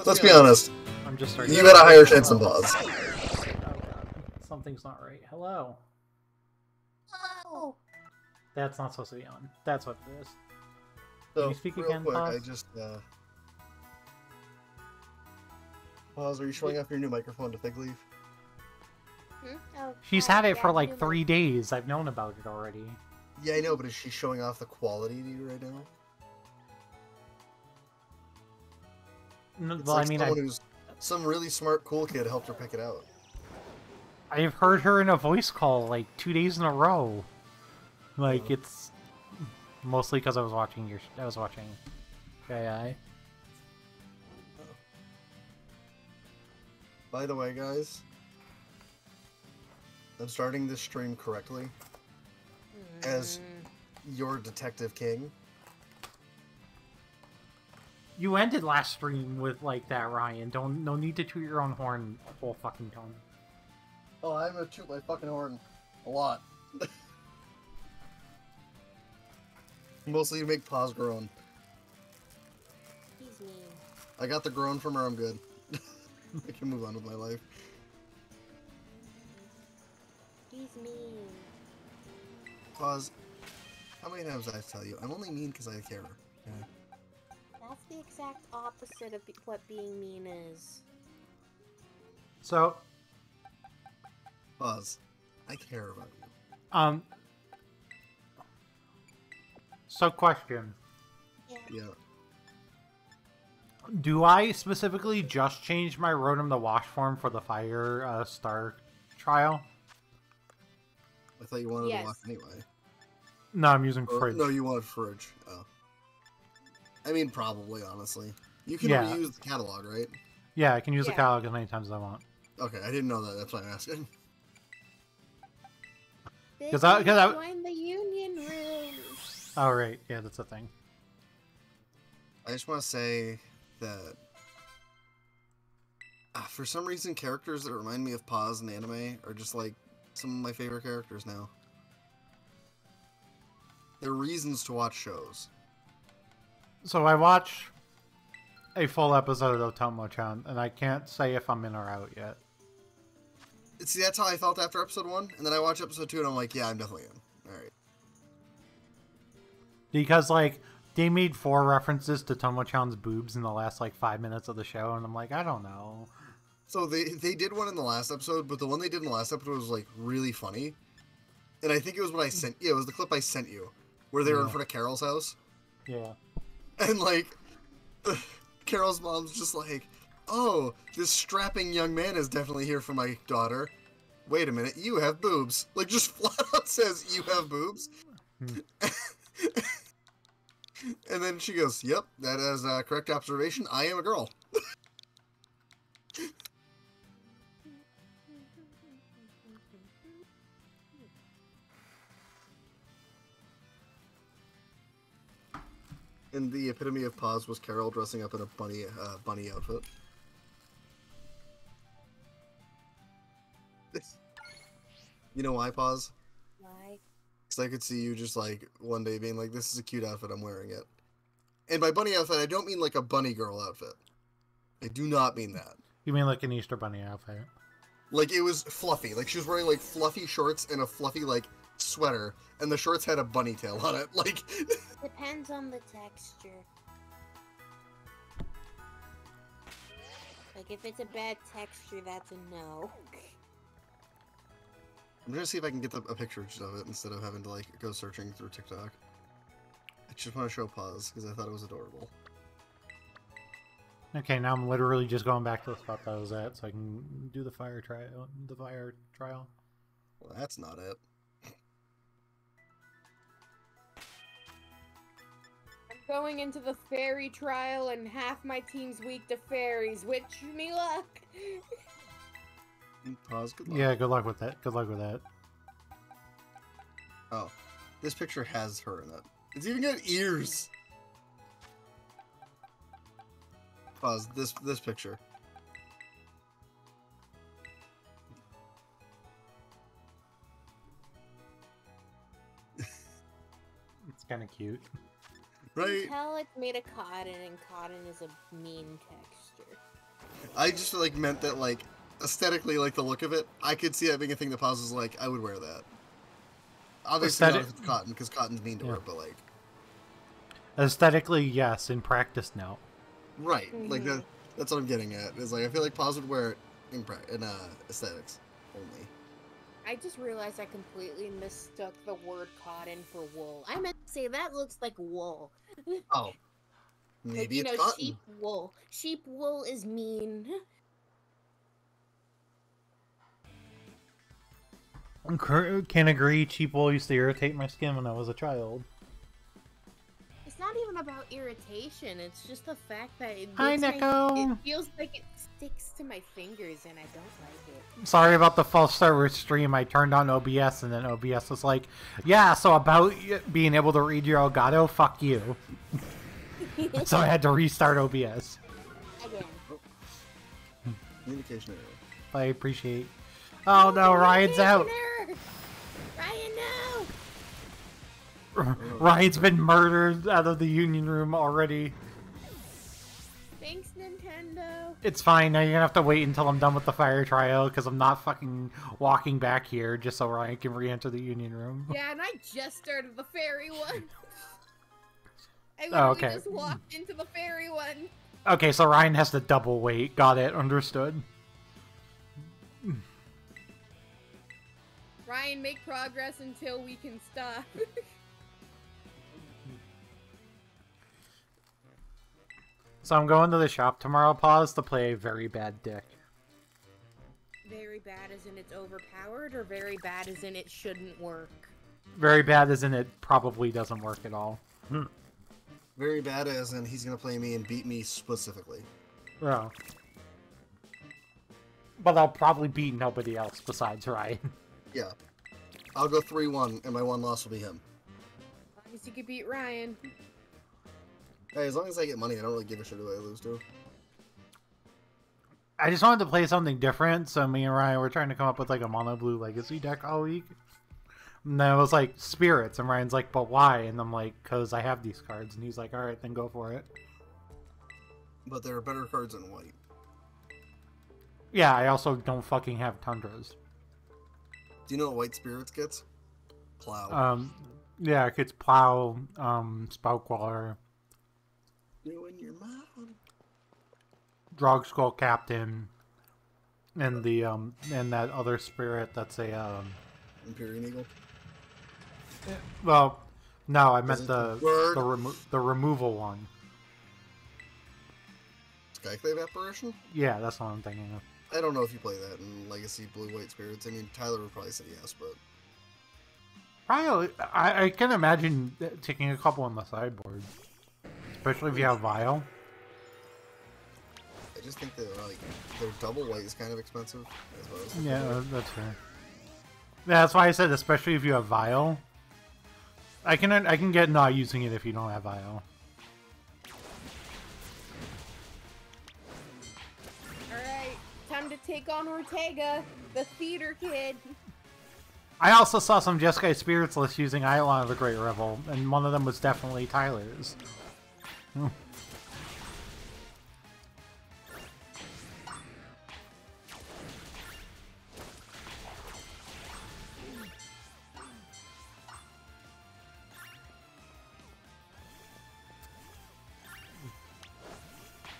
Let's be honest. I'm just starting. You got a higher chance than Pause. Oh god. Something's not right. Hello. Oh. That's not supposed to be on. That's what it is. So, Can you speak real again, quick, Pause? I just, Pause, are you showing off your new microphone to Fig Leaf? Oh, She's had it for like 3 days. I've known about it already. Yeah, I know, but is she showing off the quality to you right now? No, It's well, like I mean, some really smart, cool kid helped her pick it out. I've heard her in a voice call like 2 days in a row. Like it's mostly because I was watching AI. By the way, guys, I'm starting this stream correctly as your Detective King. You ended last stream with like that, Ryan. No need to toot your own horn full fucking tone. Oh, I'm gonna toot my fucking horn a lot. Mostly to make Pause groan. He's mean. I got the groan from her, I'm good. I can move on with my life. He's mean. Pause. How many times did I tell you? I'm only mean because I care. Okay? That's the exact opposite of what being mean is. So, Pause. I care about you. So question. Yeah. Do I specifically just change my Rotom the Wash form for the Fire Star trial? I thought you wanted Yes. to walk anyway. No, I'm using Or, Fridge. no, you wanted Fridge. Oh. I mean, probably, honestly. You can Yeah. reuse the catalog, right? Yeah, I can use the Yeah. catalog as many times as I want. Okay, I didn't know that. That's why I'm asking. Cause I- Join the union room. Oh, right. Yeah, that's a thing. I just want to say that for some reason, characters that remind me of Pause in anime are just like some of my favorite characters now. They're reasons to watch shows. So I watch a full episode of Tomo-chan, and I can't say if I'm in or out yet. See, that's how I felt after episode 1, and then I watch episode 2, and I'm like, yeah, I'm definitely in. Alright. Because, like, they made 4 references to Tomo-chan's boobs in the last, like, 5 minutes of the show, and I'm like, I don't know. So they did one in the last episode, but the one they did in the last episode was, like, really funny. And I think it was what I sent you. Yeah, it was the clip I sent you, where they were in front of Carol's house. Yeah. And, like, Carol's mom's just like, oh, this strapping young man is definitely here for my daughter. Wait a minute, you have boobs. Like, just flat out says, you have boobs. And then she goes, yep, that is a correct observation. I am a girl. And the epitome of Pause was Carol dressing up in a bunny outfit. You know why, Pause? Why? Because I could see you just, like, one day being like, this is a cute outfit, I'm wearing it. And by bunny outfit, I don't mean, like, a bunny girl outfit. I do not mean that. You mean like an Easter Bunny outfit? Like, it was fluffy. Like, she was wearing, like, fluffy shorts and a fluffy, like, sweater. And the shorts had a bunny tail on it. Like... Depends on the texture. Like, if it's a bad texture, that's a no. I'm gonna see if I can get a picture of it instead of having to, like, go searching through TikTok. I just want to show Pause, because I thought it was adorable. Okay, now I'm literally just going back to the spot that I was at so I can do the fire trial. Well, that's not it. I'm going into the fairy trial and half my team's weak to fairies. Wish me luck! Pause, good luck. Yeah, good luck with that. Good luck with that. Oh, this picture has her in it. It's even got ears! Pause, this picture. It's kind of cute. Right? Tell it's made of cotton, and cotton is a mean texture. I just like meant that like aesthetically, like the look of it, I could see that being a thing that Paz was like, I would wear that. Obviously not if it's cotton, because cotton's mean to wear, but like aesthetically, yes. In practice, no. right, like that's what I'm getting at. Is like I feel like Paz would wear it in aesthetics only. I just realized I completely mistook the word cotton for wool. I meant to say that looks like wool. Oh, maybe like, it's cotton. Sheep wool. Sheep wool is mean. Can agree. Cheap wool used to irritate my skin when I was a child. It's not even about irritation. It's just the fact that it Hi, makes Neko. it feels like it sticks to my fingers, and I don't like it. Sorry about the false server stream. I turned on OBS, and then OBS was like, "Yeah, so about being able to read your Elgato, fuck you." So I had to restart OBS. Again. Communication error. I appreciate. Oh no, Ryan's out. Error. Ryan, no! Ryan's been murdered out of the union room already. Thanks, Nintendo. It's fine. Now you're gonna have to wait until I'm done with the fire trial because I'm not fucking walking back here just so Ryan can re-enter the union room. Yeah, and I just started the fairy one. I Oh, literally okay. just walked into the fairy one. Okay, so Ryan has to double wait. Got it. Understood. Ryan, make progress until we can stop. So I'm going to the shop tomorrow, Pause, to play a very bad deck. Very bad as in it's overpowered, or very bad as in it shouldn't work? Very bad as in it probably doesn't work at all. Very bad as in he's gonna play me and beat me specifically. Yeah. But I'll probably beat nobody else besides Ryan. Yeah. I'll go 3-1, and my one loss will be him. As long as you can beat Ryan. Hey, as long as I get money, I don't really give a shit who I lose to. I just wanted to play something different, so me and Ryan were trying to come up with like a mono blue legacy deck all week. And then it was like spirits, and Ryan's like, but why? And I'm like, because I have these cards. And he's like, alright, then go for it. But there are better cards in white. Yeah, I also don't fucking have Tundras. Do you know what white spirits gets? Plow. Yeah, it gets Plow, Spoutwaller, Doing your mom. Drog Skull Captain, and the and that other spirit that's a Empyrean Eagle. well, no, I meant Is it the removal one. Skyclave Apparition? Yeah, that's what I'm thinking of. I don't know if you play that in Legacy Blue-White Spirits. I mean, Tyler would probably say yes, but... Probably, I can imagine taking a couple on the sideboard, especially if you have Vial. I just think that, like, their double white is kind of expensive, as well as... Yeah, that's fair. Yeah, that's why I said, especially if you have Vial. I can get not using it if you don't have Vial. Alright, time to take on Ortega, the theater kid. I also saw some Jeskai Spirits list using Eidolon of the Great Revel, and one of them was definitely Tyler's.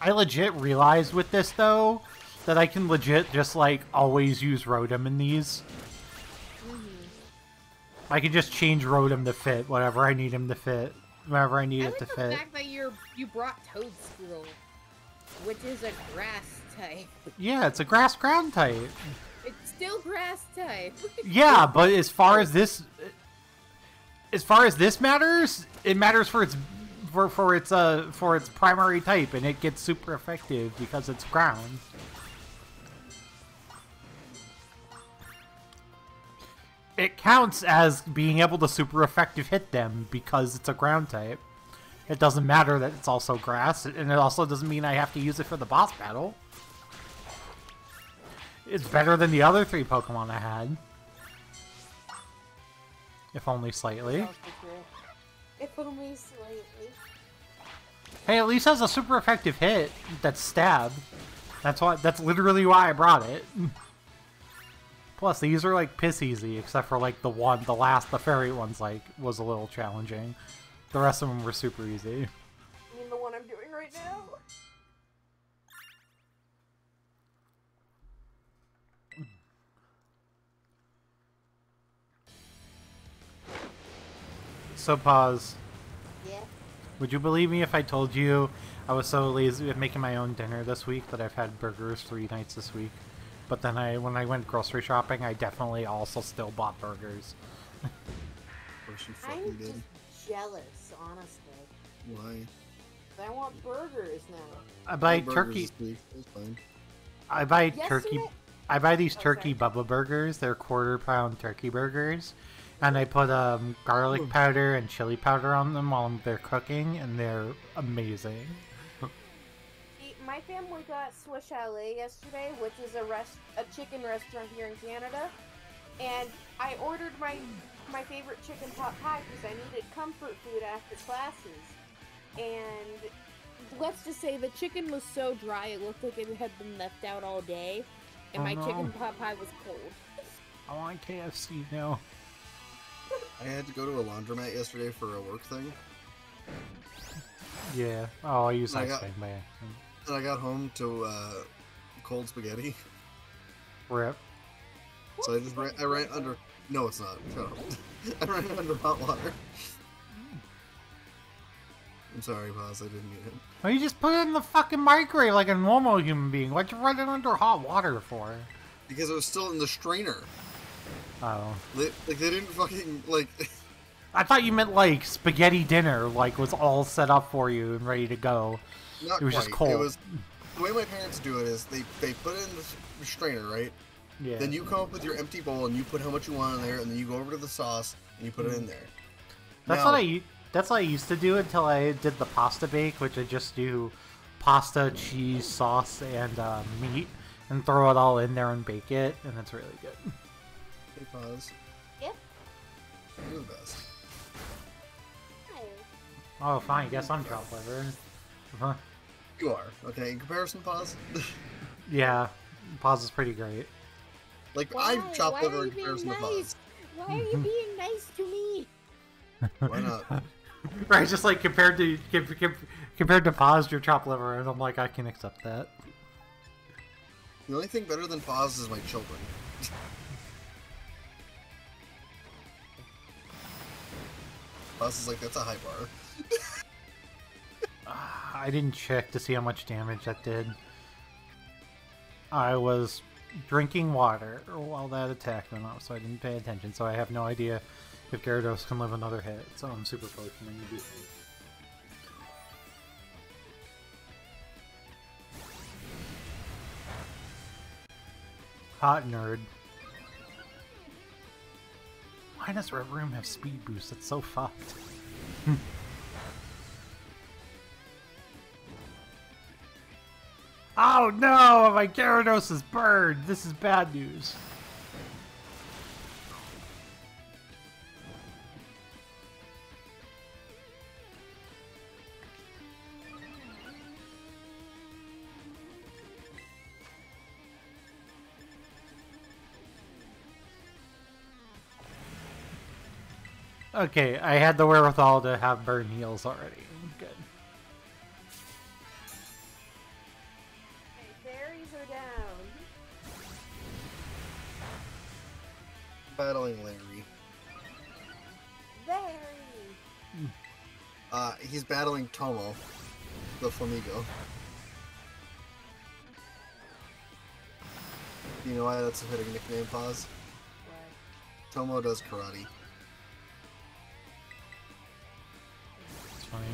I legit realized with this, though, that I can legit just, like, always use Rotom in these. I can just change Rotom to fit whatever I need him to fit, wherever I need it to the fit. fact that you brought Toadstool, which is a grass type. Yeah, it's a grass ground type. It's still grass type. Yeah, but as far as this matters, it matters for its primary type, and it gets super effective because it's ground. It counts as being able to super effective hit them because it's a ground type. It doesn't matter that it's also grass, and it also doesn't mean I have to use it for the boss battle. It's better than the other 3 Pokemon I had. If only slightly. If only slightly. Hey, at least has a super effective hit that's stab. That's literally why I brought it. Plus, these are like piss easy, except for like the fairy one's like was a little challenging. The rest of them were super easy. You mean the one I'm doing right now? So pause. Yeah. Would you believe me if I told you I was so lazy with making my own dinner this week that I've had burgers 3 nights this week? But then when I went grocery shopping, I definitely also still bought burgers. I'm just jealous, honestly. Why? I want burgers now. I buy turkey. I buy turkey. I buy these turkey Bubba burgers. They're quarter-pound turkey burgers, and I put garlic powder and chili powder on them while they're cooking, and they're amazing. My family got Swiss Chalet yesterday, which is a chicken restaurant here in Canada, and I ordered my favorite chicken pot pie because I needed comfort food after classes. And let's just say the chicken was so dry it looked like it had been left out all day, and my chicken pot pie was cold. I want KFC now. I had to go to a laundromat yesterday for a work thing. Yeah. Oh, I use that thing by accident. And I got home to cold spaghetti. Rip. So I ran under. No, it's not. Shut up. I ran under hot water. I'm sorry, boss. I didn't mean it. Well, you just put it in the fucking microwave like a normal human being. Why'd you run it under hot water for? Because it was still in the strainer. Oh. They didn't fucking like. I thought you meant like spaghetti dinner, like was all set up for you and ready to go. Not it was quite. just cold. It was the way my parents do it is they put it in the strainer, right? Yeah. Then you come up with your empty bowl and you put how much you want in there, and then you go over to the sauce and you put it in there. That's what I used to do until I did the pasta bake, which I just do pasta, cheese, sauce, and meat, and throw it all in there and bake it, and it's really good. Hey, pause. Yep. You're the best. Oh, fine. Guess I'm chopped liver. Huh? You are. Okay, in comparison, pause. Yeah, pause is pretty great. Like, I'm chopped liver in comparison to pause. Why are you being nice to me? Why not? Right, just like compared to pause, your chopped liver, and I'm like, I can accept that. The only thing better than pause is my children. Pause is like, that's a high bar. I didn't check to see how much damage that did. I was drinking water while that attack went off, so I didn't pay attention, so I have no idea if Gyarados can live another hit, so I'm super potioning to do so. Hot nerd. Why does Red Room have speed boost? It's so fucked. Oh no! My Gyarados is burned! This is bad news. Okay, I had the wherewithal to have burn heals already. Good. Fairies are down. Battling Larry. Larry! He's battling Tomo, the Flamigo. You know why that's a fitting nickname, pause? What? Tomo does karate. It's funny.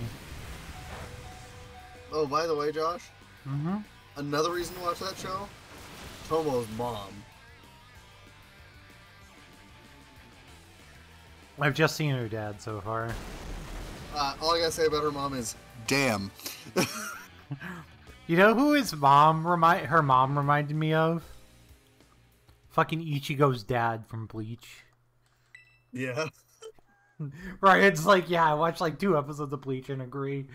Oh, by the way, Josh, Mm-hmm. another reason to watch that show? Tomo's mom. I've just seen her dad so far. All I gotta say about her mom is, damn. You know who her mom reminded me of? Fucking Ichigo's dad from Bleach. Yeah. Right, it's like, yeah, I watched like 2 episodes of Bleach and agree.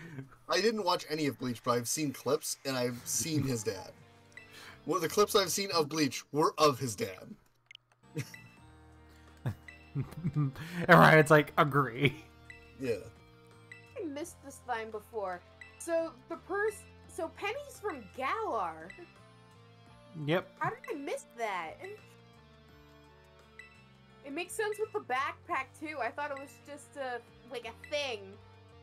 I didn't watch any of Bleach, but I've seen clips, and I've seen his dad. Well, the clips I've seen of Bleach were of his dad. And Ryan's like, agree. Yeah. I missed this line before. So so Penny's from Galar. Yep. How did I miss that? It makes sense with the backpack too. I thought it was just like a thing.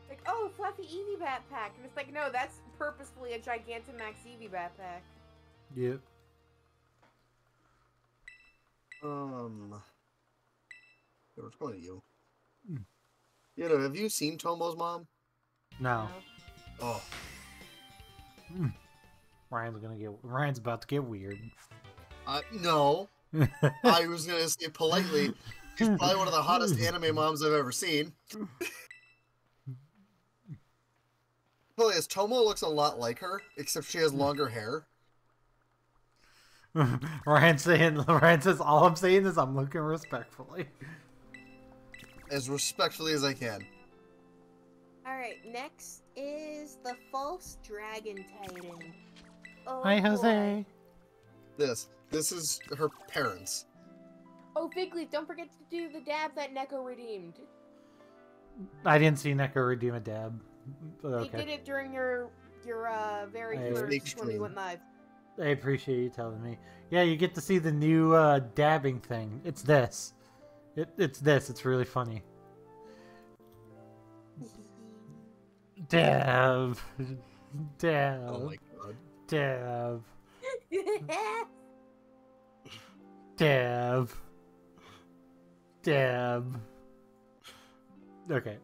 Like, oh, fluffy Eevee backpack. And it's like, no, that's purposefully a Gigantamax Eevee backpack. Yep. What's going to you? You know, have you seen Tomo's mom? No. Oh. Ryan's about to get weird. No. I was gonna say politely, she's probably one of the hottest anime moms I've ever seen. Probably as Tomo looks a lot like her, except she has longer hair. Ryan says, all I'm saying is I'm looking respectfully. As respectfully as I can. Alright, next is the False Dragon Titan. Oh, Hi, Jose. boy. This is her parents. Oh, Figleaf, don't forget to do the dab that Neko redeemed. I didn't see Neko redeem a dab. But He okay. did it during your very Hey. first when we went live. I appreciate you telling me. Yeah, you get to see the new dabbing thing. It's this. It's this. It's really funny. Dab. Dab. Oh my god. Dab. Dab. Dab. Okay.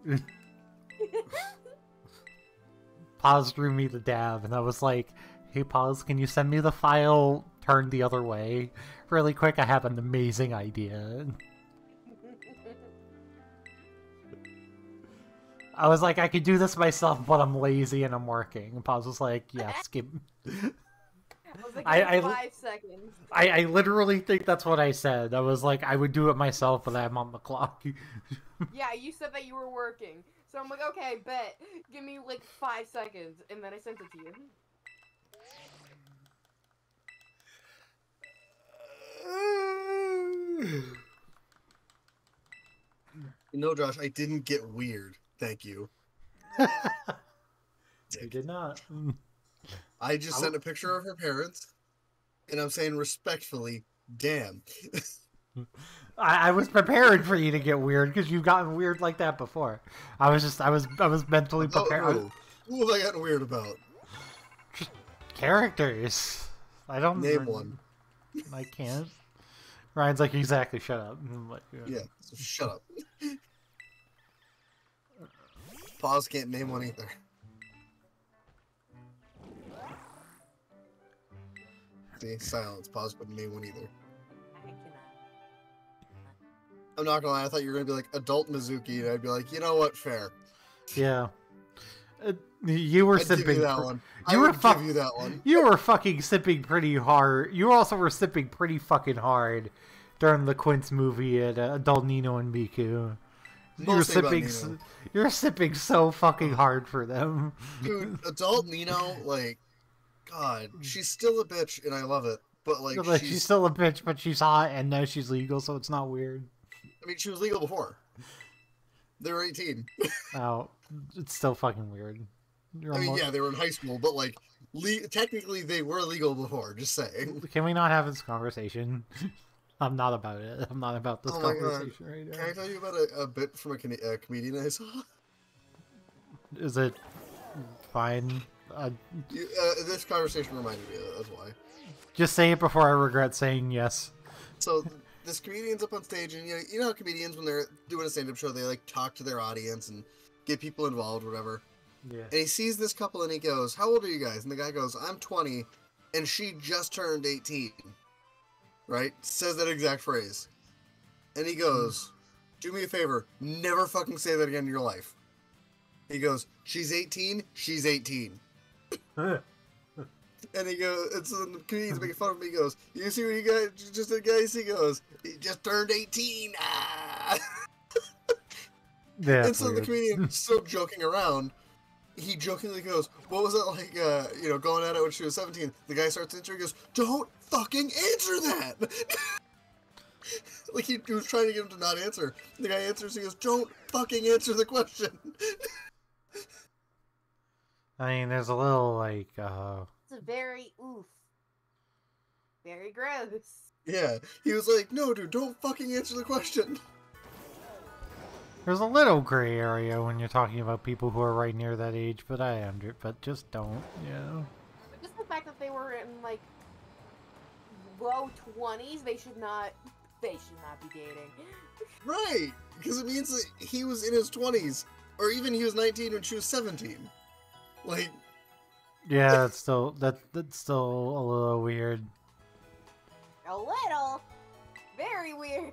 Paz drew me the dab, and I was like, hey, Paz, can you send me the file turned the other way? Really quick, I have an amazing idea. I was like, I could do this myself, but I'm lazy and I'm working. And Paz was like, yeah, skip. I was like, I 5 seconds. I literally think that's what I said. I was like, I would do it myself, but I'm on the clock. Yeah, you said that you were working. So I'm like, okay, bet. Give me like 5 seconds. And then I sent it to you. No, Josh, I didn't get weird. Thank you. You did not. I just sent a picture of her parents, and I'm saying respectfully, damn. I was prepared for you to get weird because you've gotten weird like that before. I was mentally prepared. Who have I gotten weird about? Characters. I don't name one. I can't. Ryan's like, exactly. Shut up. I'm like, Yeah, so shut up. Pause can't name one either. See, silence. Pause couldn't name one either. I cannot. I'm not gonna lie, I thought you were gonna be like adult Mizuki, and I'd be like, you know what, fair. Yeah. You were I'd give sipping. you that one. You I were would give you that one. You were fucking sipping pretty hard. You also were sipping pretty fucking hard during the Quince movie at Adult Nino and Miku. You're sipping so fucking hard for them. Dude, adult Nino, like, God, she's still a bitch, and I love it. But like, she's still a bitch, but she's hot, and now she's legal, so it's not weird. I mean, she was legal before. They were 18. Oh, it's still fucking weird. Yeah, they were in high school, but like, technically they were legal before. Just saying. Can we not have this conversation? I'm not about it. I'm not about this conversation right now. Can I tell you about a bit from a comedian I saw? Is it fine? This conversation reminded me of it, that's why. Just say it before I regret saying yes. So this comedian's up on stage, and you know how comedians, when they're doing a stand-up show, they like talk to their audience and get people involved, whatever. Yeah. And he sees this couple, and he goes, "How old are you guys?" And the guy goes, "I'm 20, and she just turned 18." Right? Says that exact phrase. And he goes, "Do me a favor, never fucking say that again in your life." He goes, "She's 18, she's 18. And he goes, and so the comedian's making fun of him. He goes, "You see what you guys just did, guys?" He goes, "He just turned 18. Ah." Yeah, And so the comedian, still joking around, he jokingly goes, what was it like, going at it when she was 17? The guy starts answering, he goes, don't fucking answer that! Like, he was trying to get him to not answer. The guy answers, he goes, don't fucking answer the question! I mean, there's a little, like, It's a very oof. Very gross. Yeah, he was like, no, dude, don't fucking answer the question! There's a little gray area when you're talking about people who are right near that age, but but just don't, you know? Just the fact that they were in, like, low 20s, they should not be dating. Right, because it means that he was in his 20s, or even he was 19 when she was 17. Like... Yeah, that's still a little weird. A little. Very weird.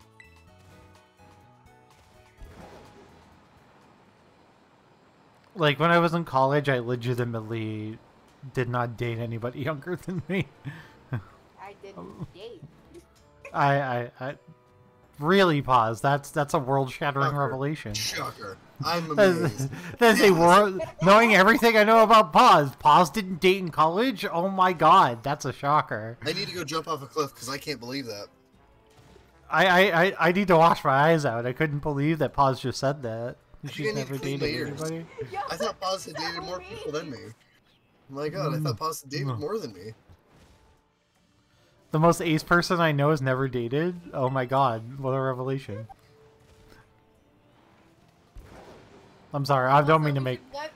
Like, when I was in college, I legitimately did not date anybody younger than me. I didn't date. I really pause. That's a world-shattering revelation. Shocker. I'm amazed. That's a world. Knowing everything I know about Paz. Paz didn't date in college? Oh my god, that's a shocker. I need to go jump off a cliff because I can't believe that. I need to wash my eyes out. I couldn't believe that Paz just said that. I She's think I need never to clean my dated ears. anybody. I thought Paz had dated more people than me. My god, I thought Paz had dated more than me. The most ace person I know has never dated? Oh my god, what a revelation. I'm sorry, I don't mean to make... Let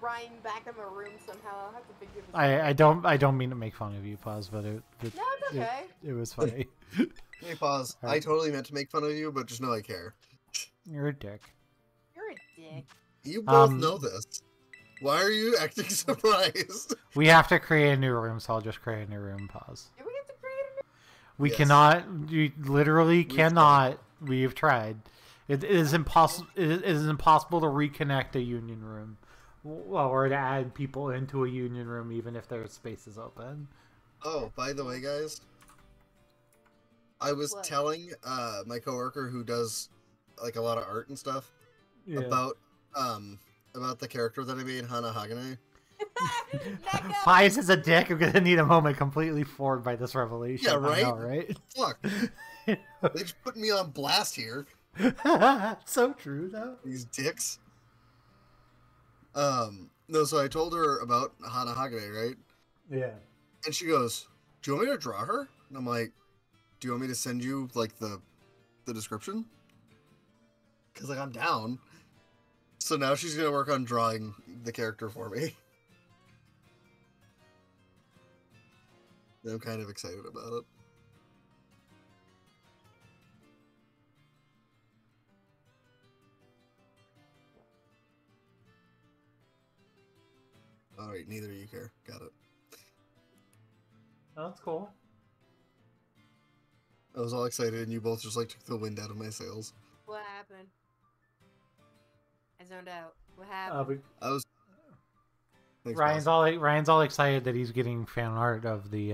Ryan back in the room somehow. I'll have to figure this out. I don't mean to make fun of you, Paz, but No, it's okay. it was funny. Hey, Paz. Alright. I totally meant to make fun of you, but just know I care. You're a dick. You're a dick. You both know this. Why are you acting surprised? We have to create a new room, so I'll just create a new room, Pause. Did we get to create a We Yes. cannot, you literally cannot, we've tried. It is impossible. It is impossible to reconnect a union room, or to add people into a union room, even if their space is open. Oh, by the way, guys, I was What? telling my coworker who does like a lot of art and stuff about the character that I made, Hana Hagane. Pies is a dick. I'm gonna need a moment completely floored by this revelation. Yeah, right? I know, right? Fuck. They just put me on blast here. So true, though. These dicks. No, so I told her about Hana Hagane, right? Yeah. And she goes, do you want me to draw her? And I'm like, do you want me to send you, like, the description? Because, like, I'm down. So now she's going to work on drawing the character for me. And I'm kind of excited about it. Alright, neither of you care. Got it. Oh, that's cool. I was all excited and you both just, like, took the wind out of my sails. What happened? I zoned out. What happened? I was... Thanks, Ryan's all excited that he's getting fan art of the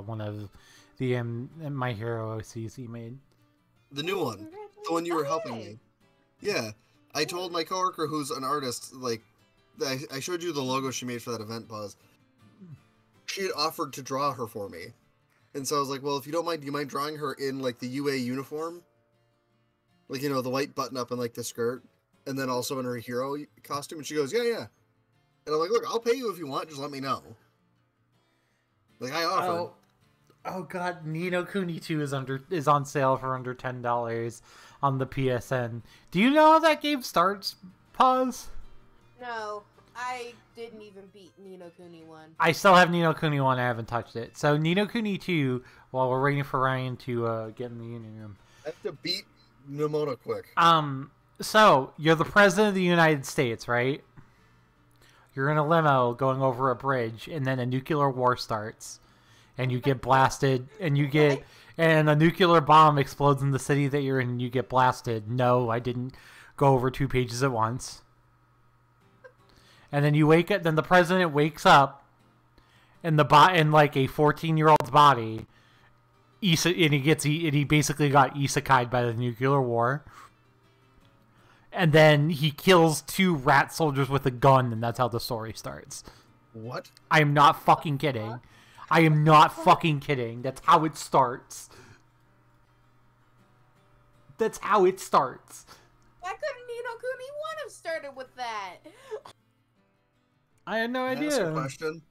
one of the My Hero OCs he made. The new one. The one you were helping me. Yeah. I told my coworker who's an artist, like, I showed you the logo she made for that event, Pause. She had offered to draw her for me. And so I was like, well, if you don't mind, do you mind drawing her in, like, the UA uniform? Like, you know, the white button-up and, like, the skirt. And then also in her hero costume. And she goes, yeah. And I'm like, look, I'll pay you if you want, just let me know. Like, I offered. Oh god, Ni no Kuni 2 is on sale for under $10 on the PSN. Do you know how that game starts, Pause? No, I didn't even beat Ni no Kuni 1. I still have Ni no Kuni 1, I haven't touched it. So Ni no Kuni 2, while we're waiting for Ryan to get in the union room. I have to beat Nimona quick. So, you're the president of the United States, right? You're in a limo going over a bridge, and then a nuclear war starts. And you get blasted, and and a nuclear bomb explodes in the city that you're in, and you get blasted. No, I didn't go over 2 pages at once. And then you wake up, then the president wakes up in like a 14-year-old's body. And he basically got isekai'd by the nuclear war. and then he kills 2 rat soldiers with a gun, and that's how the story starts. What? I am not fucking kidding. I am not fucking kidding. That's how it starts. That's how it starts. Why couldn't Ni no Kuni 1 have started with that? I had no Can I ask idea. a question?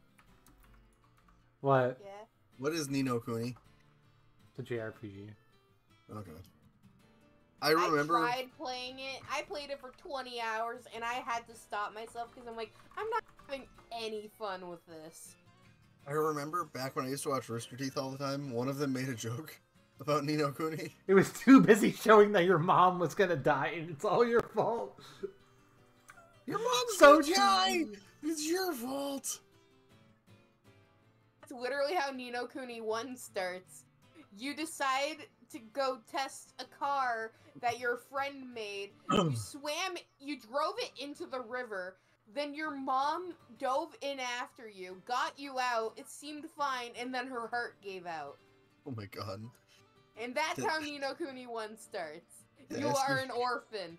What? Yeah. What is Ni no Kuni? The JRPG. Okay. I remember. I tried playing it. I played it for 20 hours, and I had to stop myself because I'm like, I'm not having any fun with this. I remember back when I used to watch Rooster Teeth all the time, one of them made a joke about Ni no Kuni. It was too busy showing that your mom was gonna die, and it's all your fault. Your mom's So gonna die! It's your fault! That's literally how Ni no Kuni 1 starts. You decide to go test a car that your friend made. You drove it into the river. Then your mom dove in after you, got you out, it seemed fine, and then her heart gave out. Oh my god. And that's how Ni no Kuni 1 starts. Did I You ask are you- an orphan.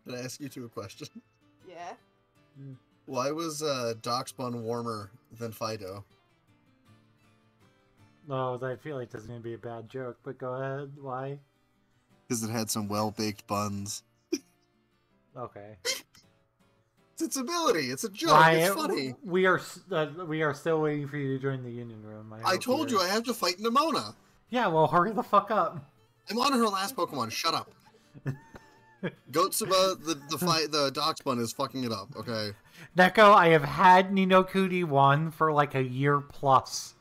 Did I ask you two a question? Yeah. Why was Doxbun warmer than Fido? No, I feel like this is gonna be a bad joke, but go ahead. Why? Because it had some well-baked buns. Okay. It's its ability. It's a joke. Ryan, It's funny. we are still waiting for you to join the union room. I told you I have to fight Nimona. Yeah, well, hurry the fuck up. I'm on her last Pokemon. Shut up. Gotsuba, the Doxbun is fucking it up. Okay. Neko, I have had Ni no Kuni 1 for like a year plus.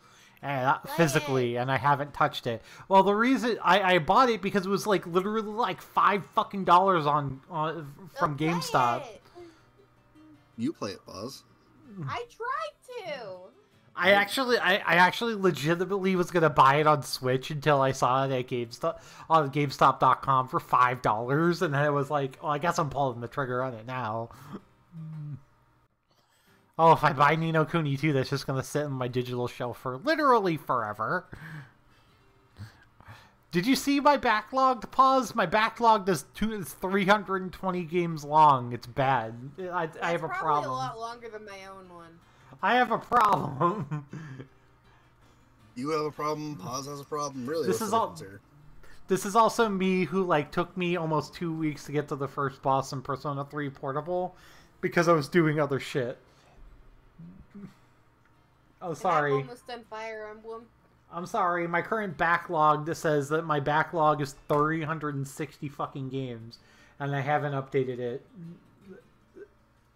Physically, and I haven't touched it. Well, the reason I bought it because it was like literally like $5 fucking on from GameStop. You play it, Buzz. I tried to. I actually legitimately was gonna buy it on Switch until I saw it at GameStop on GameStop.com for $5, and then it was like, oh, I guess I'm pulling the trigger on it now. Oh, if I buy Ni no Kuni 2, that's just gonna sit in my digital shelf for literally forever. Did you see my backlogged pause? My backlog is 320 games long. It's bad. I have a It's probably problem. a lot longer than my own one. I have a problem. You have a problem. Paz has a problem. Really, This what's is the all- difference here? This is also me who like took me almost 2 weeks to get to the first boss in Persona 3 Portable because I was doing other shit. Oh, sorry. And I'm almost done Fire Emblem. I'm sorry. My current backlog that says that my backlog is 360 fucking games, and I haven't updated it.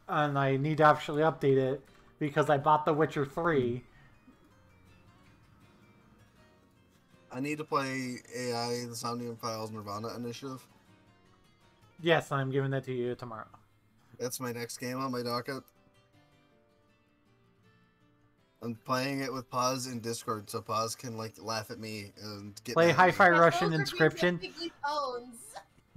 And I need to actually update it because I bought The Witcher 3. I need to play AI, the Somnium Files Nirvana Initiative. Yes, I'm giving that to you tomorrow. That's my next game on my docket. I'm playing it with Paz in Discord, so Paz can like laugh at me and get Play mad at me. Hi-Fi Yes, Russian those are Inscription. basically tones.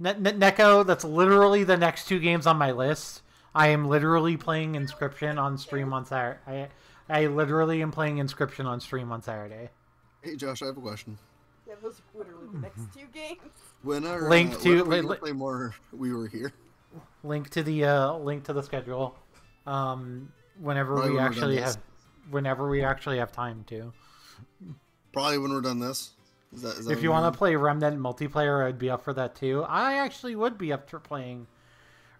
Neko, that's literally the next 2 games on my list. I am literally playing Inscription on stream on Saturday. I literally am playing Inscription on stream on Saturday. Hey Josh, I have a question. Yeah, those are literally the next 2 games. When are Link to- when are we gonna play more? We were here. Link to the schedule. Whenever Probably we when we're actually done have, whenever we actually have time to. Probably when we're done this. Is that If what you we're want doing? to play Remnant multiplayer, I'd be up for that too. I actually would be up for playing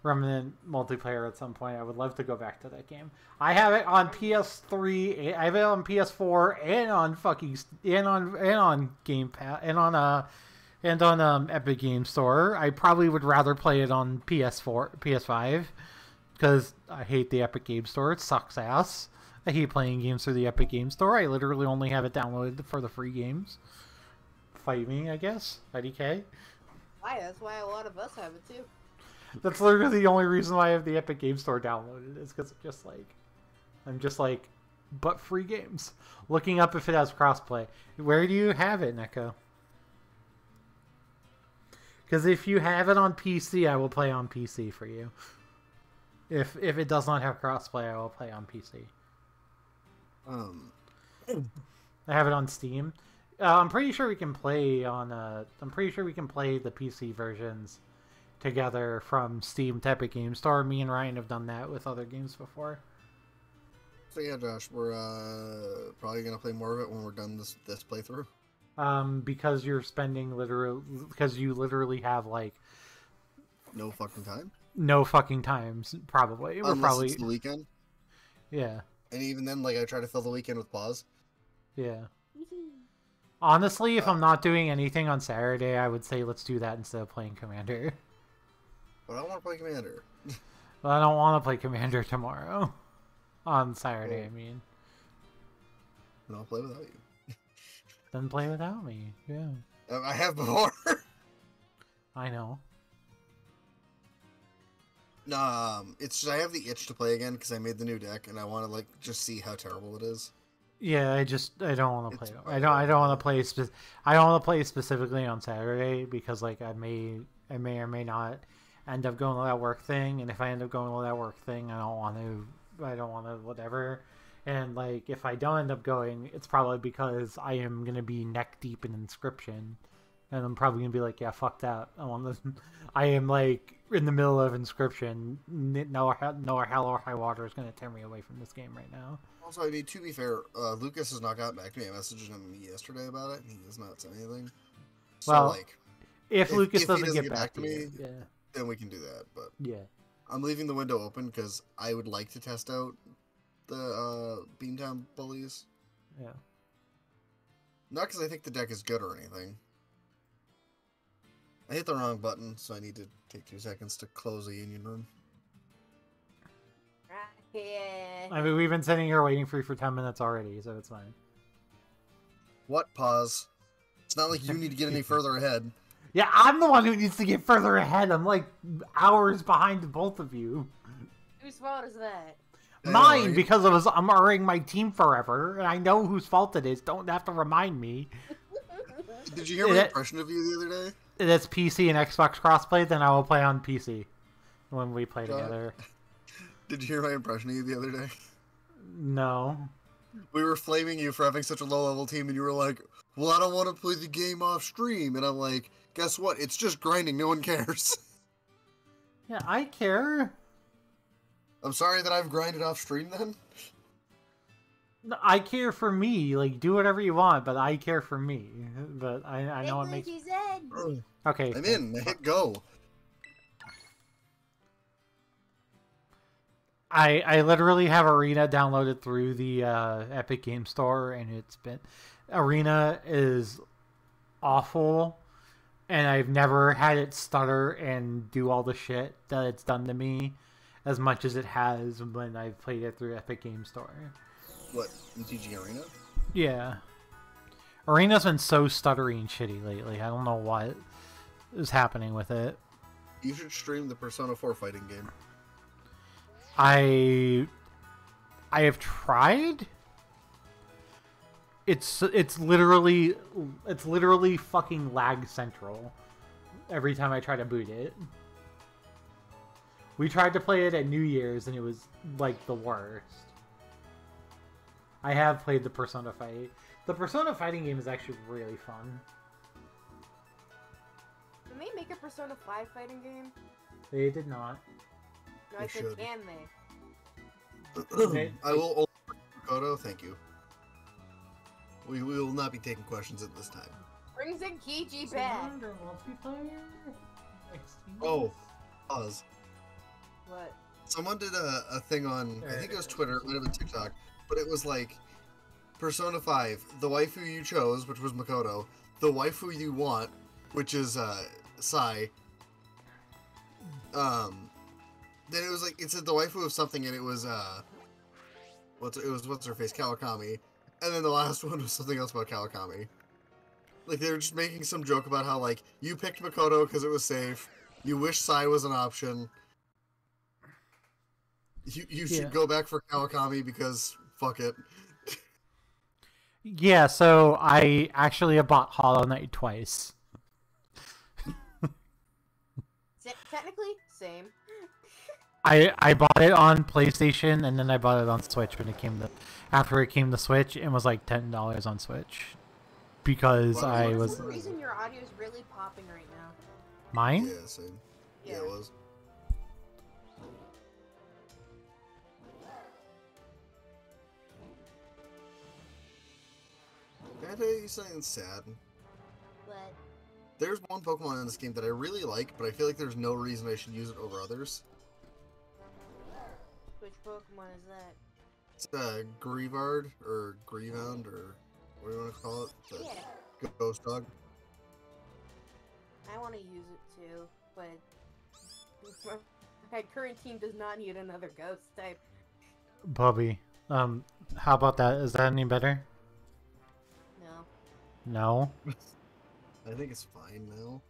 Remnant multiplayer at some point. I would love to go back to that game. I have it on PS3. I have it on PS4 and on fucking and on Game Pass and on Epic Game Store. I probably would rather play it on PS4, PS5 because I hate the Epic Game Store. It sucks ass. I hate playing games through the Epic Game Store. I literally only have it downloaded for the free games. Fight me, I guess. IDK. Why? That's why a lot of us have it too. That's literally the only reason why I have the Epic Game Store downloaded is because I'm just like, but free games. Looking up if it has crossplay. Where do you have it, Neko? Because if you have it on PC, I will play on PC for you. If it does not have crossplay, I will play on PC. I have it on Steam. I'm pretty sure we can play on. I'm pretty sure we can play the PC versions together from Steam to Epic Games Store. Me and Ryan have done that with other games before. So yeah, Josh, we're probably gonna play more of it when we're done this playthrough. Because you're spending because you literally have like no fucking time. No fucking times, probably. Unless it's the weekend. Yeah. And even then, like I try to fill the weekend with pause. Yeah. Honestly, if I'm not doing anything on Saturday, I would say let's do that instead of playing Commander. But I don't want to play Commander. Well, I don't want to play Commander tomorrow. On Saturday, I mean. Then I'll play without you. Then play without me, yeah. I have before. I know. No, it's just I have the itch to play again because I made the new deck and I want to like just see how terrible it is. Yeah, I don't want to play. I don't want to play. I don't want to play specifically on Saturday because like I may or may not end up going to that work thing, and if I end up going to that work thing, I don't want to whatever. And like if I don't end up going, it's probably because I am gonna be neck deep in Inscription, and I'm probably gonna be like, yeah, fuck that. I am like in the middle of Inscription. No hell or high water is gonna tear me away from this game right now. Also, I mean, to be fair, Lucas has not gotten back to me. I messaged him yesterday about it, and he has not said anything. So, well, like, if Lucas doesn't get back to me, yeah, then we can do that. But yeah, I'm leaving the window open because I would like to test out the Beamtown Bullies. Yeah. Not because I think the deck is good or anything. I hit the wrong button, so I need to take 2 seconds to close the Union Room. Yeah. I mean, we've been sitting here waiting for you for 10 minutes already, so it's fine. What? Pause. It's not like you need to get any further ahead. Yeah, I'm the one who needs to get further ahead. I'm like hours behind both of you. Whose fault is that? Mine, because I'm already my team forever, and I know whose fault it is. Don't have to remind me. Did you hear my impression of you the other day? That's PC and Xbox crossplay, then I will play on PC when we play together. Did you hear my impression of you the other day? No. We were flaming you for having such a low-level team, and you were like, well, I don't want to play the game off stream. And I'm like, guess what? It's just grinding. No one cares. Yeah, I care. I'm sorry that I've grinded off stream then? No, I care for me. Like, do whatever you want, but I care for me. But I know it makes... Okay. I'm in. I hit go. I literally have Arena downloaded through the Epic Game Store, and it's been... Arena is awful, and I've never had it stutter and do all the shit that it's done to me as much as it has when I've played it through Epic Game Store. What, MTG Arena? Yeah. Arena's been so stuttery and shitty lately. I don't know what is happening with it. You should stream the Persona 4 fighting game. I have tried. It's literally fucking lag central every time I try to boot it. We tried to play it at New Year's and it was like the worst. I have played the Persona fight. The Persona fighting game is actually really fun. Can they make a Persona 5 fighting game? They did not. No, I said, can they? I will Makoto, thank you. We will not be taking questions at this time. Bring Zenkichi back! Oh, pause. What? Someone did a thing on, I think it was Twitter, it might have been TikTok, but it was like, Persona 5, the waifu you chose, which was Makoto, the waifu you want, which is Sai. Then it was like, it said the waifu of something, and it was what's her face, Kawakami, and then the last one was something else about Kawakami. Like they were just making some joke about how like you picked Makoto because it was safe, you wish Sai was an option. You should go back for Kawakami because fuck it. Yeah, so I actually have bought Hollow Knight twice. Technically, same. I bought it on PlayStation and then I bought it on Switch when it came after it came to Switch and was like $10 on Switch because I was. For some reason your audio is really popping right now. Mine? Yeah, same. Yeah, it was. Can I tell you something sad? What? There's one Pokemon in this game that I really like, but I feel like there's no reason I should use it over others. Which Pokemon is that? It's Greavard, or Greavound, or what do you want to call it? The Yeah. Ghost Dog. I want to use it too, but my current team does not need another ghost type. Bubby, how about that? Is that any better? No. No? I think it's fine now.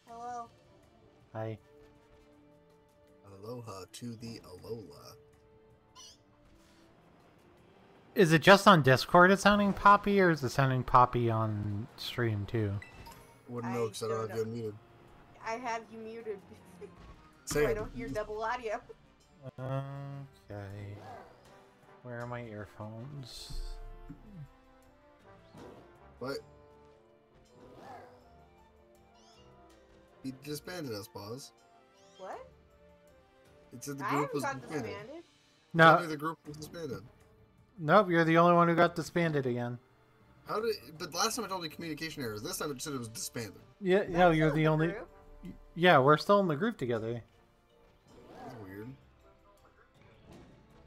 Hello. Hi. Aloha to the Alola. Is it just on Discord it's sounding poppy, or is it sounding poppy on stream too? Wouldn't know because I don't have you unmuted. I have you muted. Same. So I don't hear double audio. Okay. Where are my earphones? What? He disbanded us, Pause. What? It said the I group haven't was got disbanded. disbanded. Tell me No, the group was disbanded. nope, you're the only one who got disbanded again. How did? But last time I told me communication errors. This time it said it was disbanded. Yeah, no, I'm you're still the in only. group. Yeah, we're still in the group together. That's weird.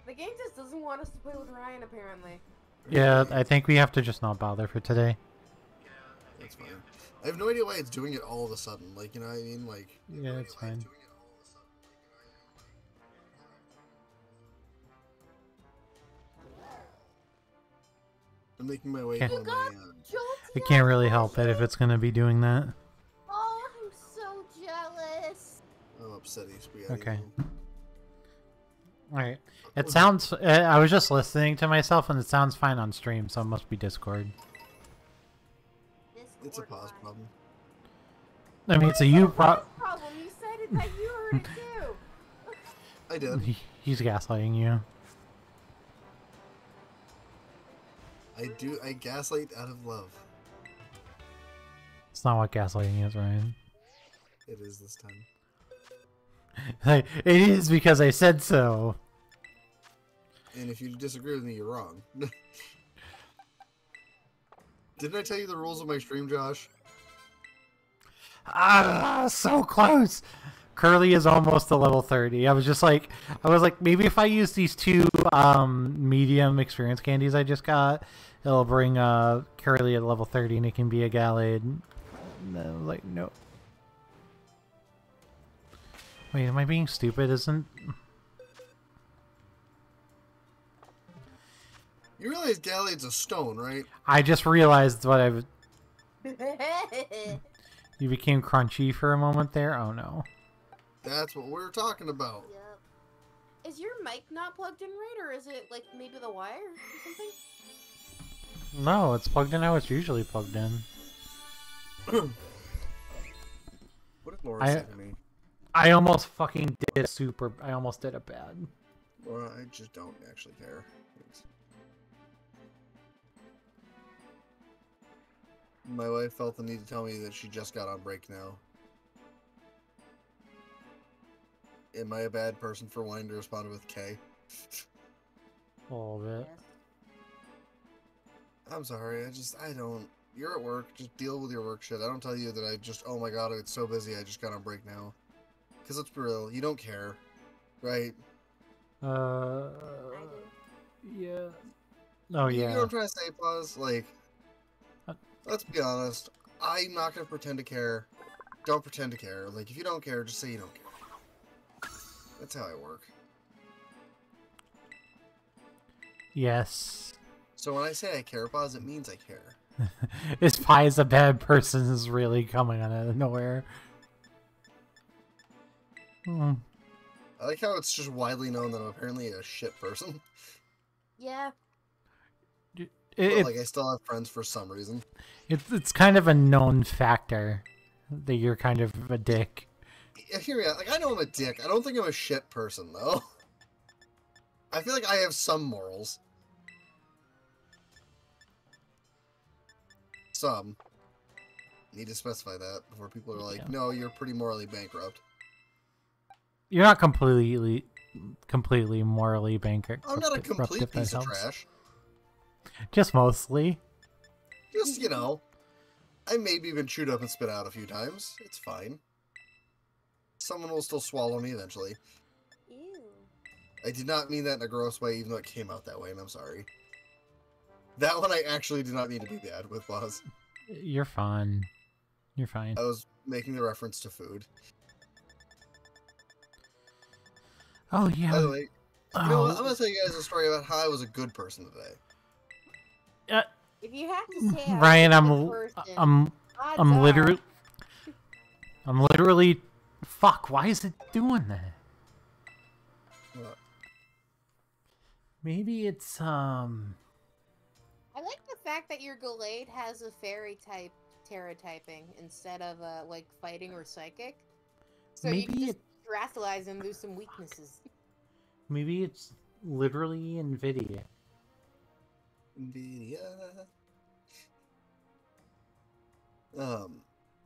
The game just doesn't want us to play with Ryan, apparently. Yeah, I think we have to just not bother for today. That's fine. I have no idea why it's doing it all of a sudden. Like, you know what I mean? Like. Yeah, it's fine. I'm making my way Okay. on You my got end. Jolteon I can't really help it if it's gonna be doing that. Oh, I'm so jealous. I'm upsetty spaghetti. Okay. Alright. It sounds. I was just listening to myself and it sounds fine on stream, so it must be Discord. It's a pause problem. I mean, it's a you Problem. You said it that you heard it too. I did. He's gaslighting you. I gaslight out of love. It's not what gaslighting is, Ryan. It is this time. It is because I said so. And if you disagree with me, you're wrong. Didn't I tell you the rules of my stream, Josh? Ah, so close. Curly is almost to level 30. I was like, maybe if I use these two medium experience candies I just got, it'll bring Curly at level 30 and it can be a Gallade. No, like, no. Wait, am I being stupid? Isn't... You realize Gallade's a stone, right? I just realized what I've... You became crunchy for a moment there? Oh no. That's what we're talking about. Yep. Is your mic not plugged in right, or is it like maybe the wire or something? No, it's plugged in how it's usually plugged in. What did Laura say to me? I almost fucking did I almost did it bad. Laura, I just don't actually care. Thanks. My wife felt the need to tell me that she just got on break now. Am I a bad person for wanting to respond with K? A little bit. I'm sorry, I don't. You're at work, just deal with your work shit. I don't tell you that I just, oh my god, it's so busy, I just got on break now. Because let's be real, you don't care, right? Yeah. Oh, You know yeah. what I'm trying to say, Pause? Like, let's be honest, I'm not going to pretend to care. Don't pretend to care. Like, if you don't care, just say you don't care. That's how I work. Yes. So when I say I care, Pause, it means I care. This Pie is a bad person is really coming out of nowhere. Hmm. I like how it's just widely known that I'm apparently a shit person. Yeah. But, like, I still have friends for some reason. It's kind of a known factor that you're kind of a dick. Hear me out. Like, I know I'm a dick. I don't think I'm a shit person, though. I feel like I have some morals. Some. Need to specify that before people are like, Yeah. no, you're pretty morally bankrupt. You're not completely morally bankrupt. I'm not a if complete that piece of helps. trash. Just mostly. Just, I maybe been chewed up and spit out a few times. It's fine. Someone will still swallow me eventually. Ew. I did not mean that in a gross way, even though it came out that way, and I'm sorry. That one I actually did not mean to be bad with, Boz. You're fine. You're fine. I was making the reference to food. Oh yeah. By the way, you know what? I'm gonna tell you guys a story about how I was a good person today. If you have to say, I Ryan, was a good person, odds I'm are- literally. Fuck! Why is it doing that? What? Maybe it's I like the fact that your Gallade has a fairy type Terra typing instead of like fighting or psychic. So you can Maybe just rationalize and lose some weaknesses. maybe it's literally NVIDIA. NVIDIA.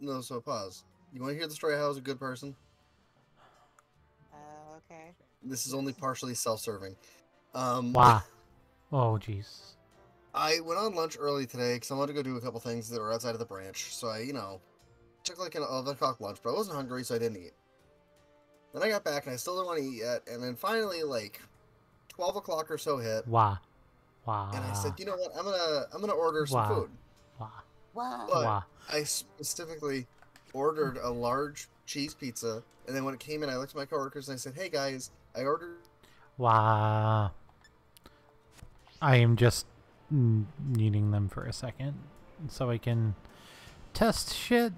No, so pause. You want to hear the story of how I was a good person? Okay. This is only partially self-serving. Wow. Oh jeez. I went on lunch early today because I wanted to go do a couple things that were outside of the branch. So I, took like an 11 o'clock lunch, but I wasn't hungry, so I didn't eat. Then I got back and I still didn't want to eat yet. And then finally, like 12 o'clock or so hit, Wow. Wow. and I said, you know what? I'm gonna order some Wow. food. Wow. Wow. But Wow. I specifically ordered a large cheese pizza, and then when it came in, I looked at my coworkers and I said, "Hey guys, I ordered." Wow. I am just needing them for a second so I can test shit.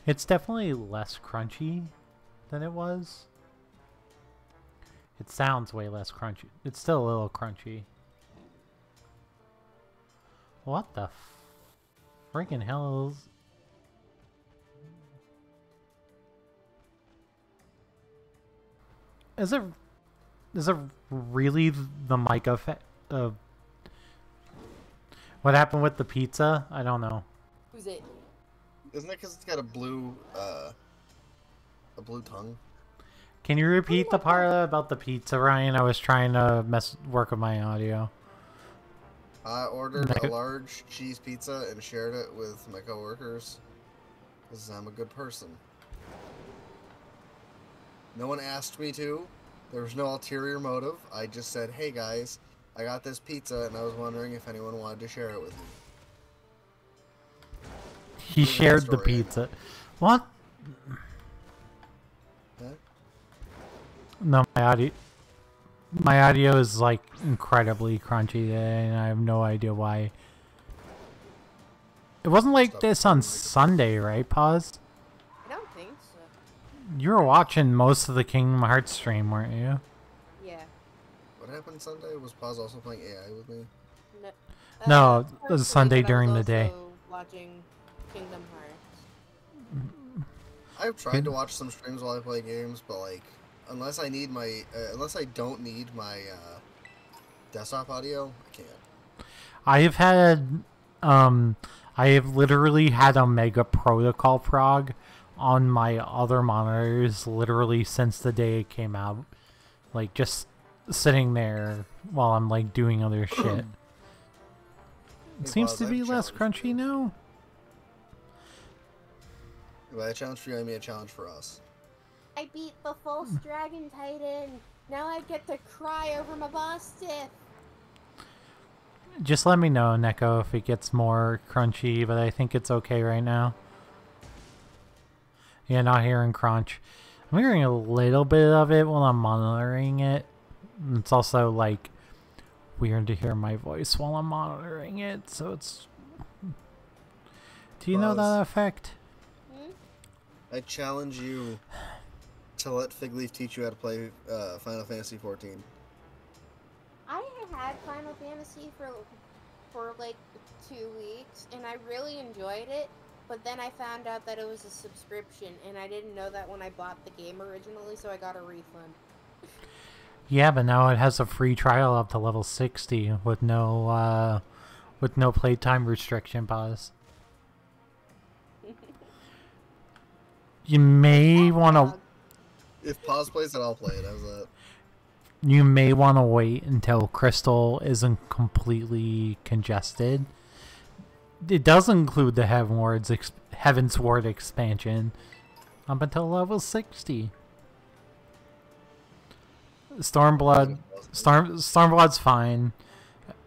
It's definitely less crunchy than it was. It sounds way less crunchy. It's still a little crunchy. What the freaking hell is it really the mic effect? What happened with the pizza? I don't know. Who's it? Isn't it because it's got a blue tongue? Can you repeat the part about the pizza, Ryan? I was trying to work with my audio. I ordered a large cheese pizza and shared it with my coworkers because I'm a good person. No one asked me to. There was no ulterior motive. I just said, "Hey guys, I got this pizza and I was wondering if anyone wanted to share it with me." He shared the pizza. What? Huh? No, my audio is like incredibly crunchy today, and I have no idea why. It wasn't like this on Sunday, right? Pause. I don't think so. You were watching most of the Kingdom Hearts stream, weren't you? Yeah. What happened Sunday? Was Paz also playing AI with me? No. No, it was partially, Sunday but I was during the day. also watching Kingdom Hearts. I've tried to watch some streams while I play games, but like, unless I don't need my desktop audio, I can't. I have literally had Omega Protocol prog on my other monitors literally since the day it came out. Like, just sitting there while I'm like doing other shit. It seems to be less crunchy now. By a challenge for you, I mean a challenge for us. I beat the false dragon titan. Now I get to cry over my boss stiff. Just let me know, Neko, if it gets more crunchy, but I think it's okay right now. Yeah, not hearing crunch. I'm hearing a little bit of it while I'm monitoring it. It's also like weird to hear my voice while I'm monitoring it, so it's... Do you know that effect? I challenge you to let Figleaf teach you how to play Final Fantasy XIV. I had Final Fantasy for like 2 weeks, and I really enjoyed it. But then I found out that it was a subscription, and I didn't know that when I bought the game originally, so I got a refund. Yeah, but now it has a free trial up to level 60 with no with no playtime restriction, pause. You may want to... If Pause plays it, I'll play it. How's that? You may want to wait until Crystal isn't completely congested. It does include the Heavensward expansion up until level 60. Stormblood's fine.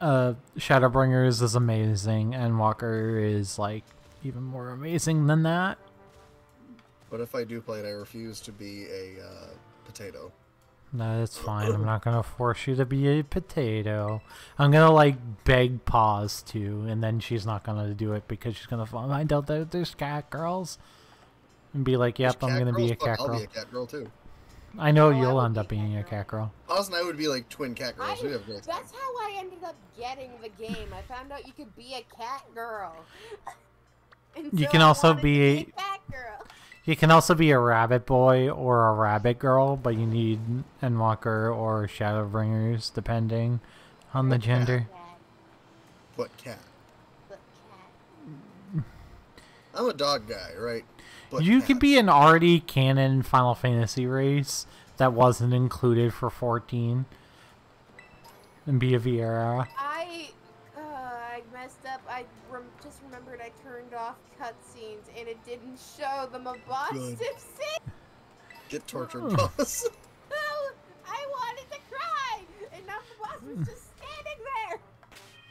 Shadowbringers is amazing, and Walker is like even more amazing than that. But if I do play it, I refuse to be a potato. No, that's fine. I'm not gonna force you to be a potato. I'm gonna like beg Pause to, and then she's not gonna do it because she's gonna find out that there's cat girls, and be like, "Yep, I'm gonna be a cat girl." I'll be a cat girl too. I know you'll end up being a cat girl. Pause and I would be like twin cat girls. We have great time. That's how I ended up getting the game. I found out you could be a cat girl. And You so can I also wanted to be a cat girl. You can also be a rabbit boy or a rabbit girl, but you need Endwalker or Shadowbringers, depending on the gender. But cat. But cat. I'm a dog guy, right? But You cat. could be an already canon Final Fantasy race that wasn't included for 14 and be a Viera. I messed up. I just remembered I turned off cutscenes and it didn't show the Mabosif scene. Get tortured, Pause. Oh, I wanted to cry, and now Mabosif was just standing there.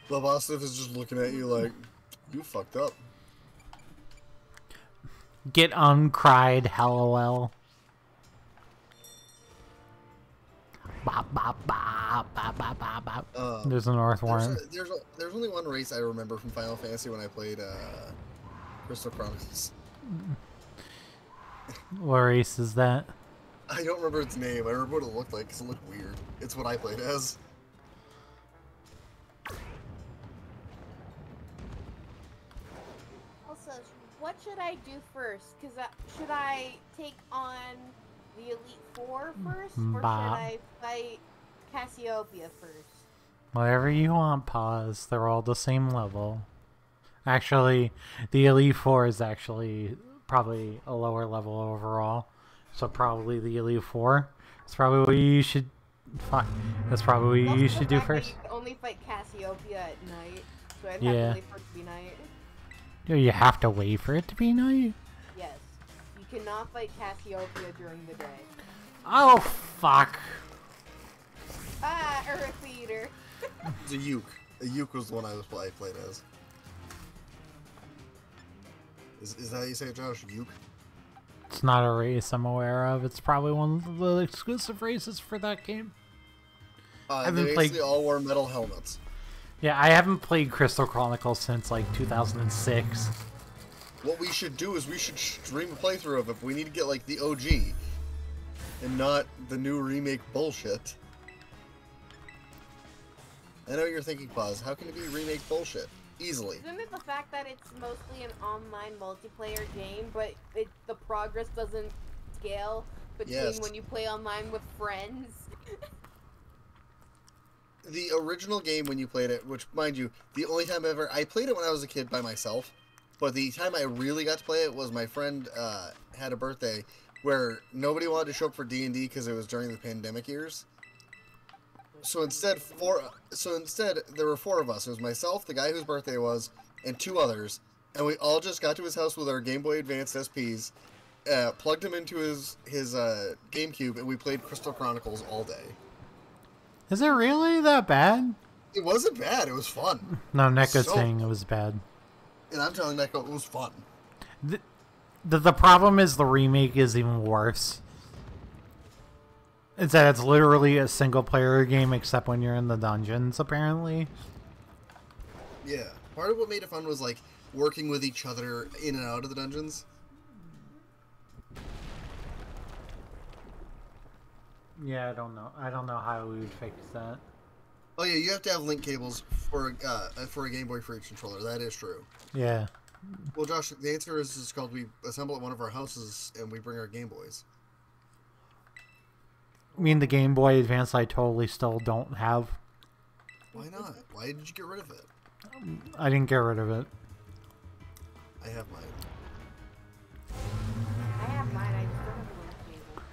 Mabosif is just looking at you like, you fucked up. Get uncried, lol. Bop, bop, bop, bop, bop, bop, bop. There's a North Warren. There's only one race I remember from Final Fantasy when I played Crystal Chronicles. What race is that? I don't remember its name. I remember what it looked like because it looked weird. It's what I played as. Also, what should I do first? Because should I take on the Elite Four first, or should I fight Cassiopeia first? Whatever you want, Pause. They're all the same level. Actually, the Elite Four is actually probably a lower level overall. So probably the Elite Four. That's probably what you should... Fuck. That's probably what you should do first. You can only fight Cassiopeia at night, so I'd have Yeah. to wait for it to be night. You have to wait for it to be night? Yes. You cannot fight Cassiopeia during the day. Oh, fuck. Ah, Earth Eater. It's a Uke. A Uke was the one I played as. Is that how you say it, Josh? Uke? It's not a race I'm aware of. It's probably one of the exclusive races for that game. They basically all wore metal helmets. Yeah, I haven't played Crystal Chronicles since like 2006. What we should do is we should stream a playthrough of it, but we need to get like the OG and not the new remake bullshit. I know what you're thinking, Pause. How can it be remake bullshit? Easily. Isn't it the fact that it's mostly an online multiplayer game, but the progress doesn't scale between when you play online with friends? The original game when you played it, which, mind you, the only time I played it when I was a kid by myself, but the time I really got to play it was my friend had a birthday where nobody wanted to show up for D&D because it was during the pandemic years. So instead, there were 4 of us. It was myself, the guy whose birthday it was, and 2 others, and we all just got to his house with our Game Boy Advance SPs, plugged him into his GameCube, and we played Crystal Chronicles all day. Is it really that bad? It wasn't bad. It was fun. No, Neko's saying it was bad. And I'm telling Neko it was fun. The problem is the remake is even worse. It's that it's literally a single-player game except when you're in the dungeons, apparently. Yeah. Part of what made it fun was, like, working with each other in and out of the dungeons. Yeah, I don't know. I don't know how we would fix that. Oh yeah, you have to have link cables for a Game Boy for each controller. That is true. Yeah. Well, Josh, the answer is called we assemble at one of our houses and we bring our Game Boys. I mean, the Game Boy Advance I totally still don't have. Why not? Why did you get rid of it? I didn't get rid of it. I have mine. I have mine. I just don't have it on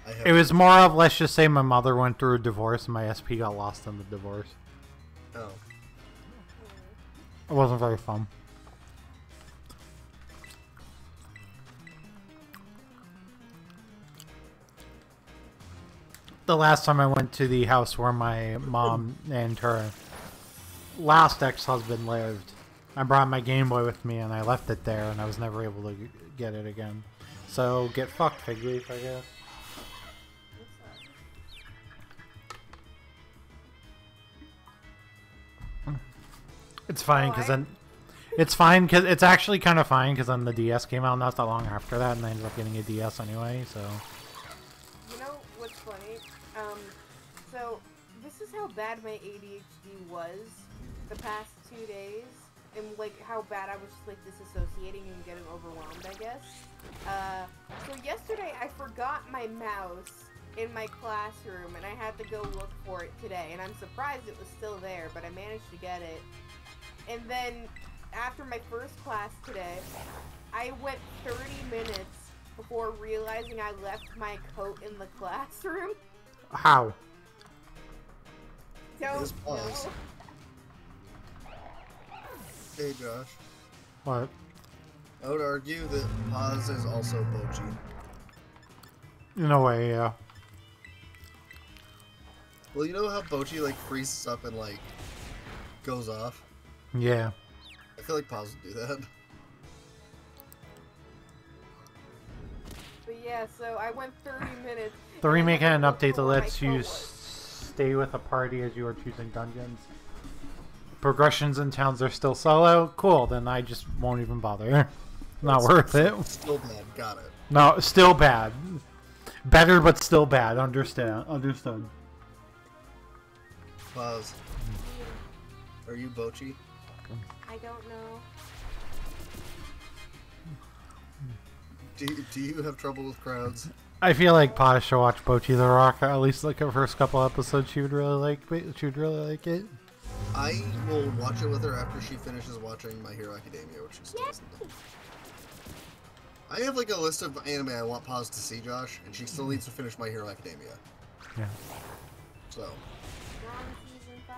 the table. It was more of, let's just say my mother went through a divorce and my SP got lost in the divorce. Oh. It wasn't very fun. The last time I went to the house where my mom and her last ex-husband lived, I brought my Game Boy with me and I left it there and I was never able to get it again. So, get fucked, Fig Leaf, I guess. It's fine because then it's fine because it's actually kind of fine because then the DS came out not that long after that, and I ended up getting a DS anyway. So you know what's funny? So this is how bad my ADHD was the past 2 days, and like how bad I was just like disassociating and getting overwhelmed, I guess. So yesterday I forgot my mouse in my classroom, and I had to go look for it today, and I'm surprised it was still there, but I managed to get it. And then, after my first class today, I went 30 minutes before realizing I left my coat in the classroom. how? Just Don't pause. know. Hey, Josh. What? I would argue that Paz is also Bochi. In a way, yeah. Well, you know how Bochi, like, freezes up and, like, goes off? Yeah. I feel like Paz would do that. But yeah, so I went 30 minutes. The remake had an update that where my lets coat you was. stay with a party as you are choosing dungeons. Progressions in towns are still solo. Cool, then I just won't even bother. Not worth it. Still bad. Got it. No, still bad. Better, but still bad. Understood. Paz. Are you Bochi? I don't know. Do you have trouble with crowds? I feel like Paz should watch Bochi the Rock. At least like her first couple episodes, she would really like. She would really like it. I will watch it with her after she finishes watching My Hero Academia, which she still doesn't do. I have like a list of anime I want Paz to see, Josh, and she still needs to finish My Hero Academia. Yeah. So. We're on season 5.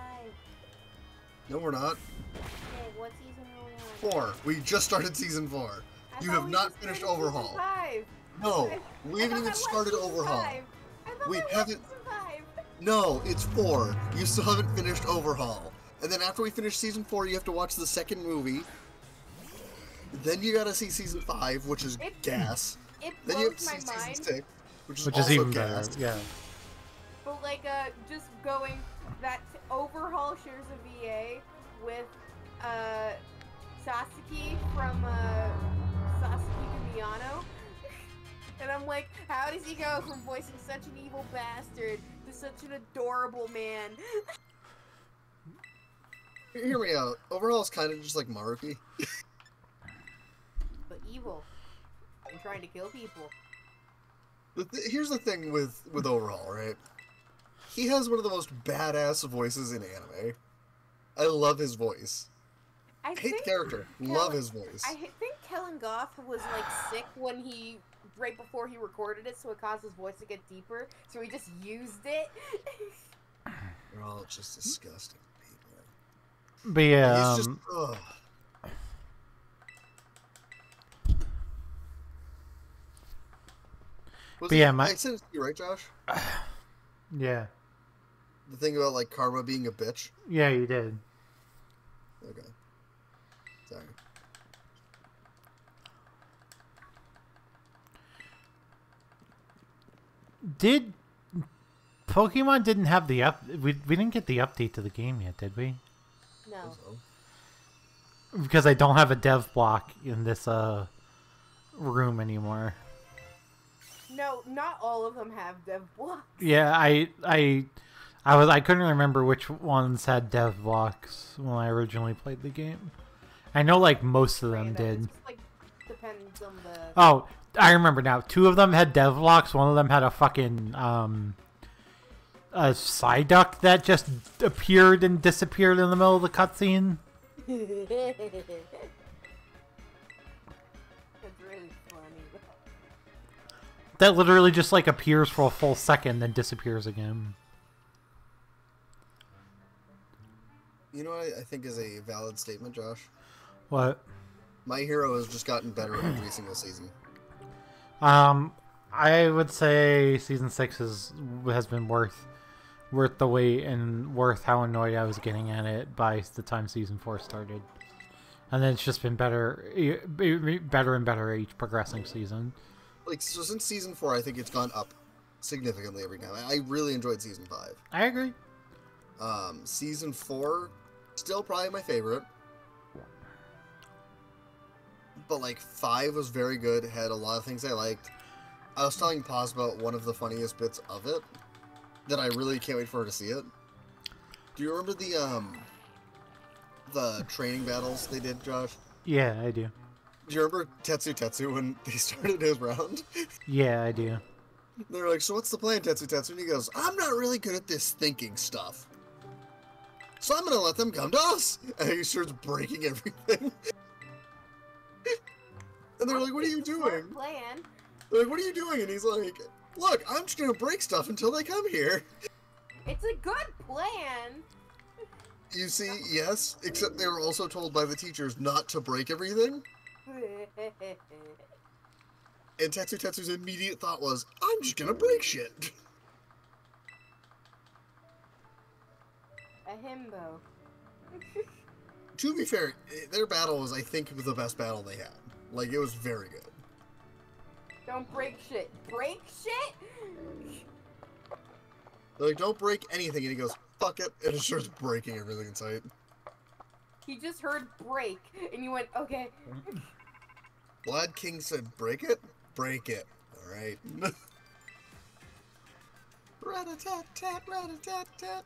No, we're not. Okay, what season are we on? 4. We just started season 4. I You thought have we not just finished started season Overhaul. 5. No, we I haven't thought even that was started season Overhaul. 5. I thought We that was haven't- season 5. No, it's 4. You still haven't finished Overhaul. And then after we finish season 4, you have to watch the second movie. Then you gotta see season 5, which is gas. It Then you have to blows my see season mind. 6, which is Which also is even gas. better. Yeah. But like, just going that Overhaul shares a VA with Sasuke from Sasuke Miyano. And I'm like, how does he go from voicing such an evil bastard to such an adorable man? Hear me out. Overhaul is kind of just like Maruki. But evil. And trying to kill people. Here's the thing with Overhaul, right? He has one of the most badass voices in anime. I love his voice. I Hate think the character. Love his voice. I think Kellen Goff was like sick when he right before he recorded it, so it caused his voice to get deeper. So he just used it. They're all just disgusting people. But yeah. He's just. Ugh. Was But yeah, I said it to you, right, Josh? Yeah. The thing about like karma being a bitch. Yeah, you did. Okay. Sorry. Did Pokemon didn't have the we didn't get the update to the game yet, did we? No. So, Because I don't have a dev block in this room anymore. No, not all of them have dev blocks. Yeah, I couldn't remember which ones had dev blocks when I originally played the game. I know like most of them Random. did. It just, like, depends on the. Oh, I remember now. 2 of them had dev blocks. One of them had a fucking a Psyduck that just appeared and disappeared in the middle of the cutscene. really funny. That literally just like appears for a full second, then disappears again. You know what I think is a valid statement, Josh? What? My Hero has just gotten better every single season. I would say season 6 has been worth the wait and worth how annoyed I was getting at it by the time season 4 started. And then it's just been better and better each progressing season. Like, so since season 4, I think it's gone up significantly every time. I really enjoyed season 5. I agree. Season 4, still probably my favorite. But, like, 5 was very good, had a lot of things I liked. I was telling Paz about one of the funniest bits of it, that I really can't wait for her to see it. Do you remember the training battles they did, Josh? Yeah, I do. Do you remember Tetsu when they started his round? Yeah, I do. They were like, so what's the plan, Tetsu? And he goes, I'm not really good at this thinking stuff. So I'm going to let them come to us. And he starts breaking everything. And they're like, what are you doing? Plan. They're like, what are you doing? And he's like, look, I'm just going to break stuff until they come here. It's a good plan. You see, yes, except they were also told by the teachers not to break everything. And Tetsu's immediate thought was, I'm just gonna break shit. A himbo. To be fair, their battle was, I think, the best battle they had. Like, it was very good. Don't break shit. Break shit? They're like, don't break anything. And he goes, fuck it. And it starts breaking everything in sight. He just heard break, and you went, okay. Blood King said, break it? Break it. Alright. Rat-a-tat-tat, rat-a-tat-tat.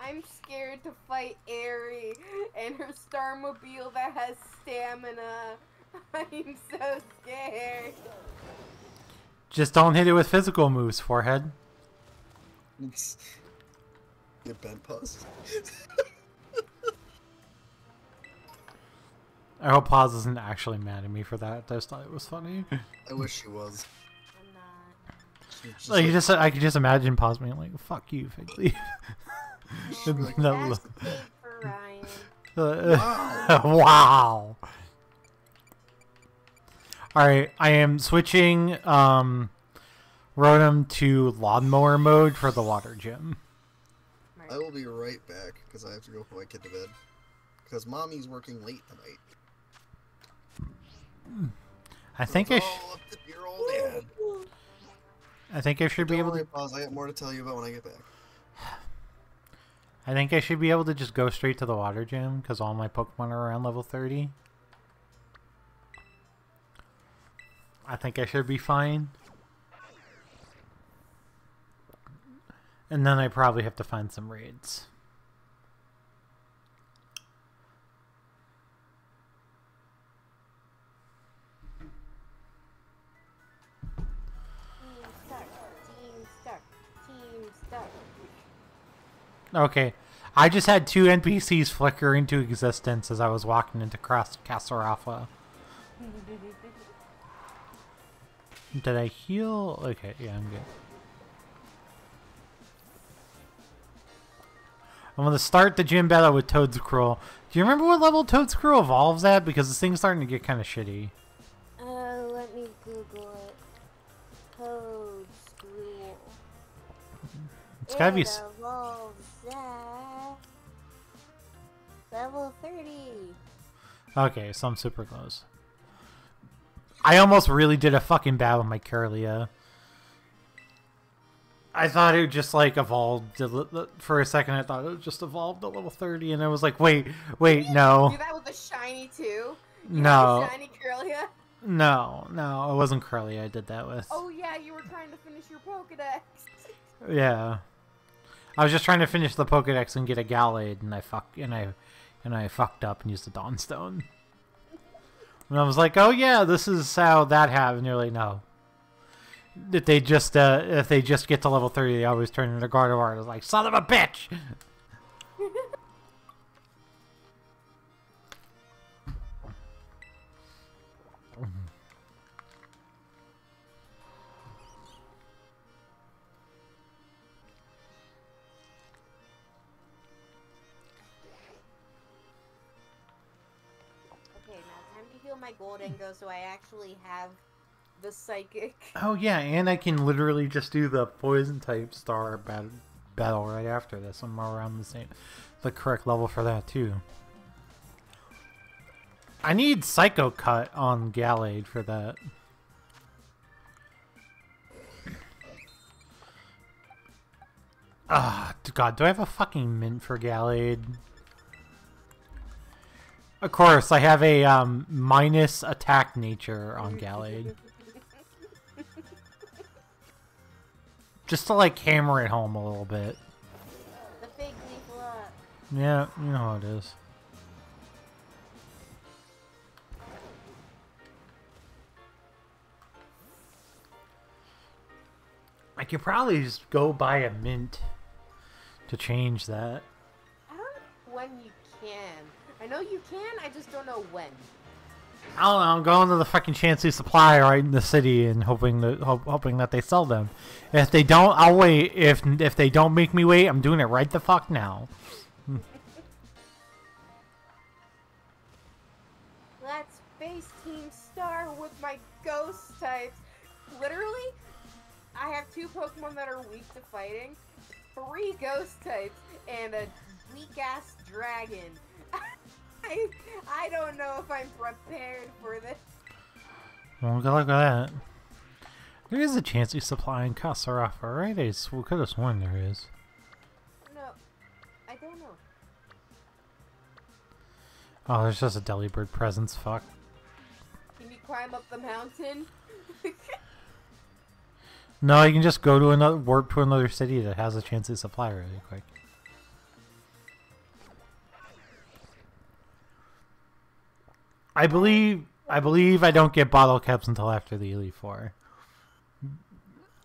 I'm scared to fight Aerie and her Starmobile that has stamina. I'm so scared. Just don't hit it with physical moves, forehead. Get bent pause. I hope Paz isn't actually mad at me for that. I just thought it was funny. I wish she was. I'm not. Just I could just imagine Paz being like, "Fuck you, Fig Leaf." That's big for Ryan. Wow. Wow. Alright, I am switching Rotom to lawnmower mode for the water gym. I will be right back, because I have to go put my kid to bed. Because Mommy's working late tonight. I think Up to your old dad. I think I should be able to. Pause. I got more to tell you about when I get back. I think I should be able to just go straight to the water gym because all my Pokemon are around level 30. I think I should be fine. And then I probably have to find some raids. Team stuck. Okay. I just had 2 NPCs flicker into existence as I was walking into Castle Alpha. Did I heal? Okay, yeah, I'm good. I'm going to start the gym battle with Toedscruel. Do you remember what level Toedscruel evolves at? Because this thing's starting to get kind of shitty. Let me Google it. Toedscruel. It's gotta be... It evolves at level 30. Okay, so I'm super close. I almost really did a fucking bad with my Kirlia. I thought it just like evolved for a second. I thought it just evolved to level 30, and I was like, wait, no. Do that with a shiny too? No. Shiny Kirlia? No, it wasn't Kirlia I did that with. Oh yeah, you were trying to finish your Pokedex. Yeah. I was just trying to finish the Pokedex and get a Gallade, and I fucked up and used the Dawnstone. And I was like, oh yeah, this is how that happened. And you're like, no. If they just get to level 30, they always turn into Gardevoir. I was like, son of a bitch! my gold Ingo, so I actually have the psychic. Oh yeah, and I can literally just do the poison type star battle right after this. I'm around the correct level for that too. I need Psycho Cut on Gallade for that. Ah, God, do I have a fucking mint for Gallade? Of course, I have a minus attack nature on Gallade. Just to like hammer it home a little bit. The fake leaf lot. Yeah, you know how it is. I could probably just go buy a mint to change that. I don't know when you can. I know you can, I just don't know when. I don't know, I'm going to the fucking Chansey Supply right in the city and hoping that they sell them. If they don't, I'll wait. If they don't make me wait, I'm doing it right the fuck now. Let's face Team Star with my ghost types. Literally, I have 2 Pokemon that are weak to fighting, 3 ghost types, and a weak-ass dragon. I don't know if I'm prepared for this. Well, good luck with that. There is a Chansey Supply in Kasarafa, right? I could have sworn there is. No, I don't know. Oh, there's just a Delibird presence. Fuck. Can you climb up the mountain? No, you can just go to another warp to another city that has a Chansey Supply really quick. I believe I don't get bottle caps until after the Elite Four.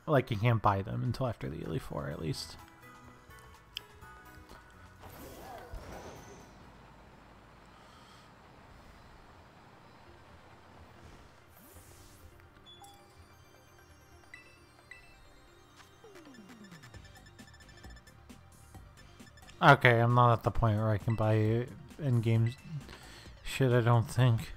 Like, you can't buy them until after the Elite Four, at least. Okay, I'm not at the point where I can buy in-game shit, I don't think.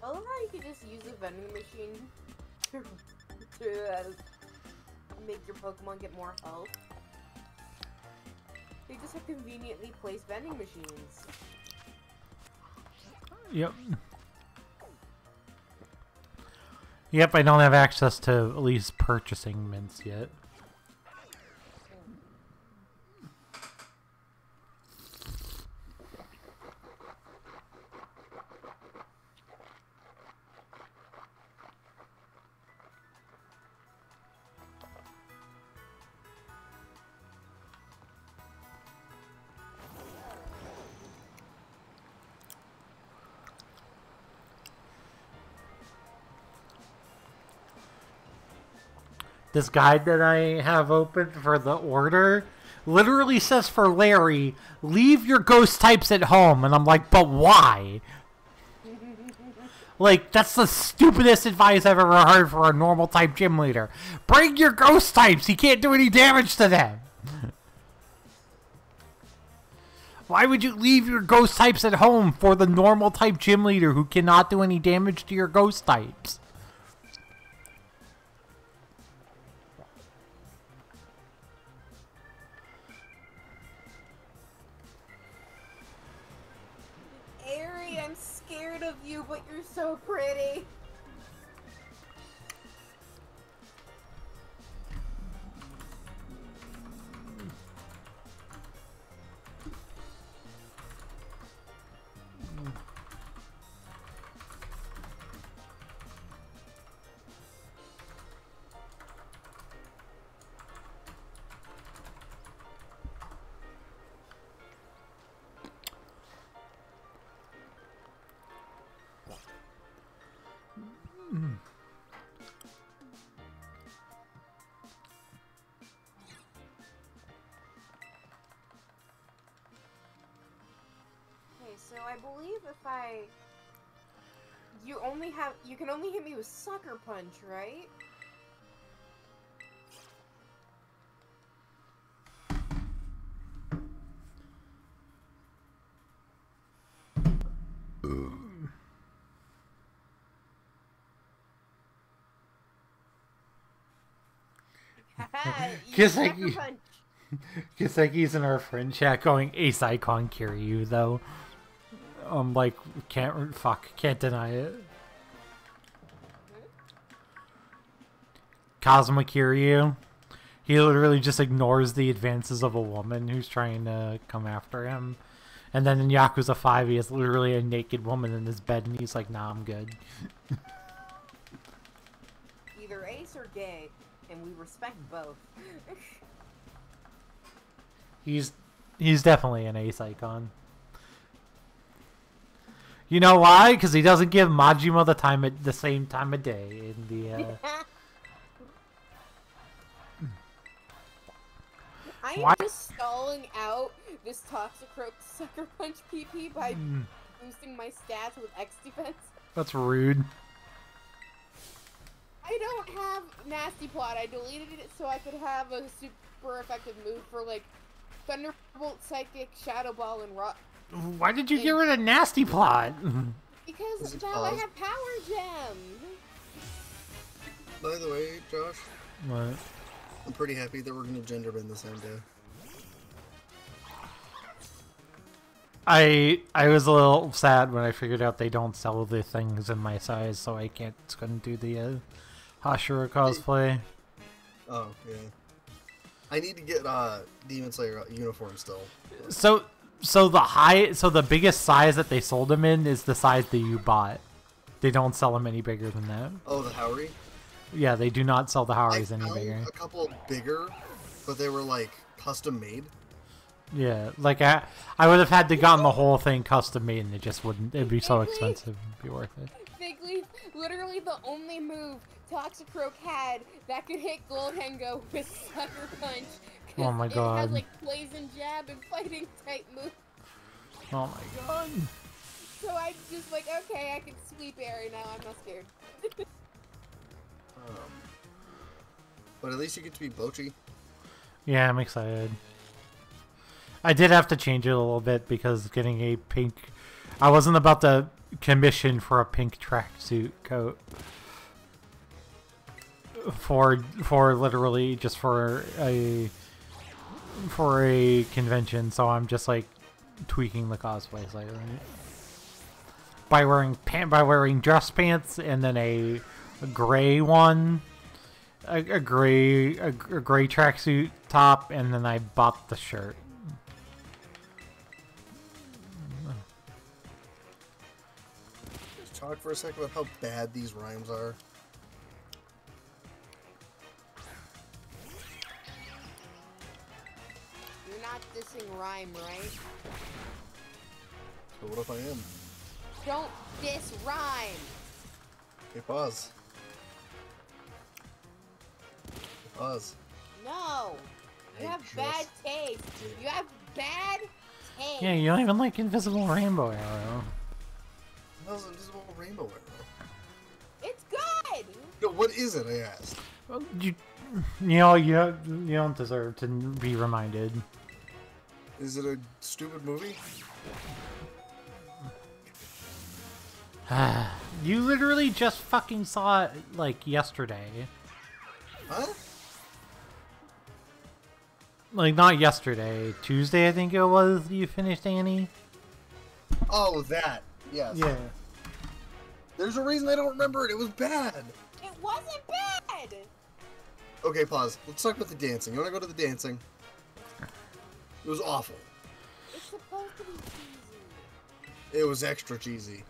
I love how you can just use a vending machine to make your Pokemon get more health. They just have conveniently placed vending machines. Yep. Yep, I don't have access to at least purchasing mints yet. This guide that I have open for the order literally says for Larry, leave your ghost types at home. And I'm like, but why? Like, that's the stupidest advice I've ever heard for a normal type gym leader. Bring your ghost types. He can't do any damage to them. Why would you leave your ghost types at home for the normal type gym leader who cannot do any damage to your ghost types? Aerie, I'm scared of you, but you're so pretty. Okay, so I believe if I You can only hit me with Sucker Punch, right? Kiseki's in our friend chat going Ace Icon Kiryu though. Like can't deny it. Cosmo Kiryu. He literally just ignores the advances of a woman who's trying to come after him. And then in Yakuza 5 he has literally a naked woman in his bed and he's like, nah, I'm good. Either ace or gay, and we respect both. He's definitely an ace icon. You know why? Because he doesn't give Majima the same time of day in the. I am just stalling out this Toxicroak Sucker Punch PP by boosting my stats with X defense. That's rude. I don't have Nasty Plot. I deleted it so I could have a super effective move for like Thunderbolt, Psychic, Shadow Ball, and Rock. Why did you get rid of Nasty Plot? Because now I have Power Gem. By the way, Josh. What? I'm pretty happy that we're gonna gender bend the same day. I was a little sad when I figured out they don't sell the things in my size, so I couldn't do the Hashira cosplay. Oh yeah. I need to get Demon Slayer uniform still. So the biggest size that they sold them in is the size that you bought. They don't sell them any bigger than that. Oh, the Houri? Yeah, they do not sell the Houris any found bigger. A couple bigger, but they were like custom made. Yeah, like I would have had to gotten the whole thing custom made, and it just wouldn't. It'd be so expensive. It'd be worth it. Big Leaf, literally the only move Toxicroak had that could hit Goldhengo with Sucker Punch. Oh my god. It has like Poison Jab and Fighting type moves. Oh my god. So I just like, okay, I can sweep Airy now. I'm not scared. But at least you get to be Bochi. Yeah, I'm excited. I did have to change it a little bit because getting a pink... I wasn't about to commission for a pink tracksuit coat. For literally just for a convention, so I'm just like tweaking the cosplay slightly. By wearing dress pants and then a gray one. A gray tracksuit top, and then I bought the shirt. Just talk for a second about how bad these rhymes are. You're not dissing rhyme, right? So what if I am? Don't diss rhyme. Okay, pause. Pause. No. You have bad taste. You have bad taste. Yeah, you don't even like Invisible Rainbow Arrow. That was Invisible Rainbow Arrow. It's good. No, what is it? I asked. Well, you don't deserve to be reminded. Is it a stupid movie? You literally just fucking saw it like yesterday. Huh? Like, not yesterday. Tuesday, I think it was, you finished Annie? Oh, that. Yes. Yeah. There's a reason I don't remember it. It was bad. It wasn't bad. Okay, pause. Let's talk about the dancing. You want to go to the dancing? It was awful. It's supposed to be cheesy. It was extra cheesy.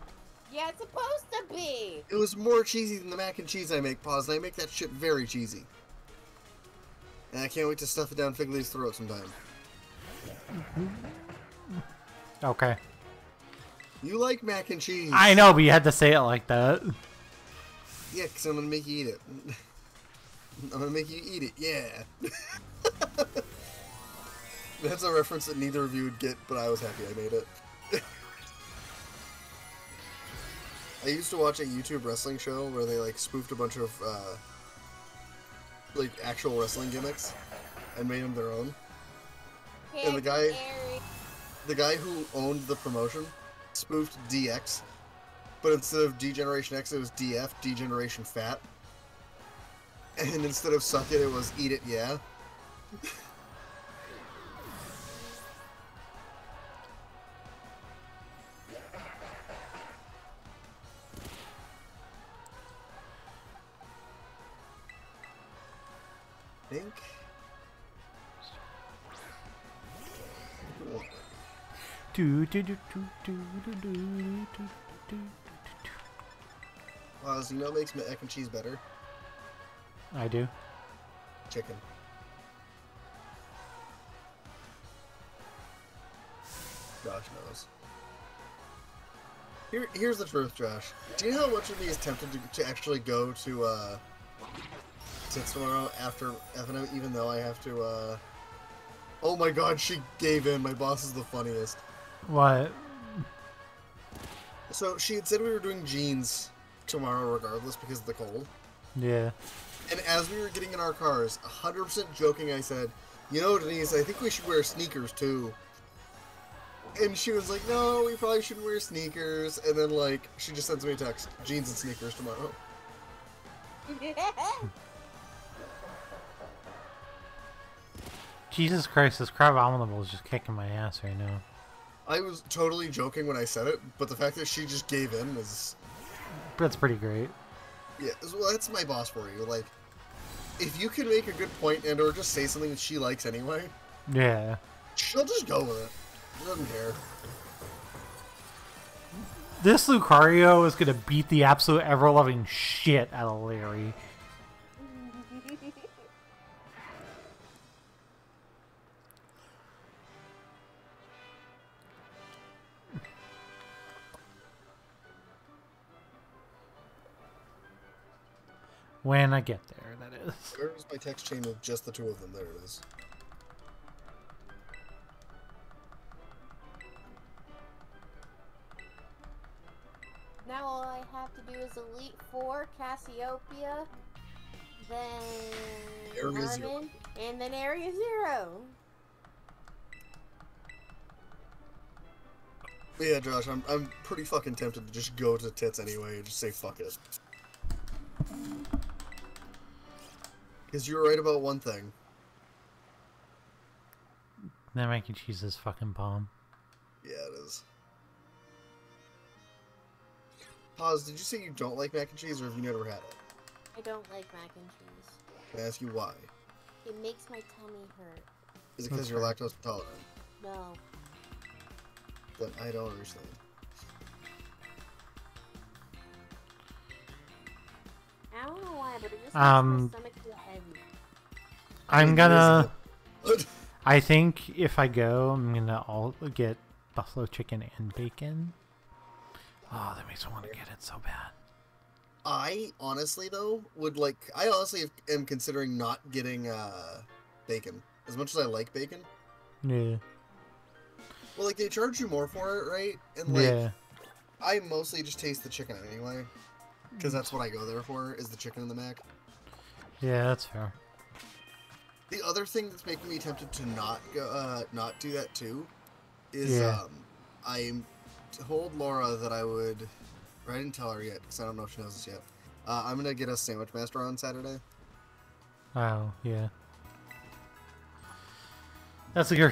Yeah, it's supposed to be. It was more cheesy than the mac and cheese I make, pause. And I make that shit very cheesy. And I can't wait to stuff it down Figly's throat sometime. Okay. You like mac and cheese. I know, but you had to say it like that. Yeah, because I'm going to make you eat it. I'm going to make you eat it, yeah. That's a reference that neither of you would get, but I was happy I made it. I used to watch a YouTube wrestling show where they like spoofed a bunch of like actual wrestling gimmicks and made them their own. And the guy who owned the promotion spoofed DX, but instead of D-Generation X, it was DF, D-Generation Fat. And instead of suck it, it was eat it, yeah. Think. Wow, does you know what makes mac and cheese better? I do. Chicken. Josh knows. Here's the truth, Josh. Do you know how much of me is tempted to actually go to Tits tomorrow after FNM, even though I have to, Oh my god, she gave in. My boss is the funniest. What? So, she had said we were doing jeans tomorrow regardless because of the cold. Yeah. And as we were getting in our cars, 100% joking, I said, you know, Denise, I think we should wear sneakers too. And she was like, no, we probably shouldn't wear sneakers. And then, like, she just sends me a text, jeans and sneakers tomorrow. Jesus Christ, this Crab Abominable is just kicking my ass right now. I was totally joking when I said it, but the fact that she just gave in is... That's pretty great. Yeah, well, that's my boss for you. Like, if you can make a good point and or just say something that she likes anyway... Yeah. She'll just go with it. She doesn't care. This Lucario is gonna beat the absolute ever-loving shit out of Larry. When I get there, that is. Where's my text chain with just the two of them? There it is. Now all I have to do is Elite Four, Cassiopeia, then Area Zero. Armin, and then Area Zero. But yeah, Josh, I'm pretty fucking tempted to just go to Tits anyway and just say fuck it. Because you were right about one thing. That mac and cheese is fucking bomb. Yeah, it is. Pause, did you say you don't like mac and cheese, or have you never had it? I don't like mac and cheese. Can I ask you why? It makes my tummy hurt. Is it because you're lactose intolerant? No. Then I don't understand. I don't know why, but it just makes my stomach feel heavy. I'm gonna... I think if I go, I'm gonna all get buffalo chicken and bacon. Oh, that makes me want to get it so bad. I honestly, though, would like... I honestly am considering not getting bacon. As much as I like bacon. Yeah. Well, like, they charge you more for it, right? And, like, Yeah. I mostly just taste the chicken anyway. Because that's what I go there for, is the chicken and the mac. Yeah, that's fair. The other thing that's making me tempted to not do that, too, is, Yeah. I told Laura that I would... Or I didn't tell her yet, because I don't know if she knows this yet. I'm going to get a Sandwich Master on Saturday. Oh, yeah. That's a good...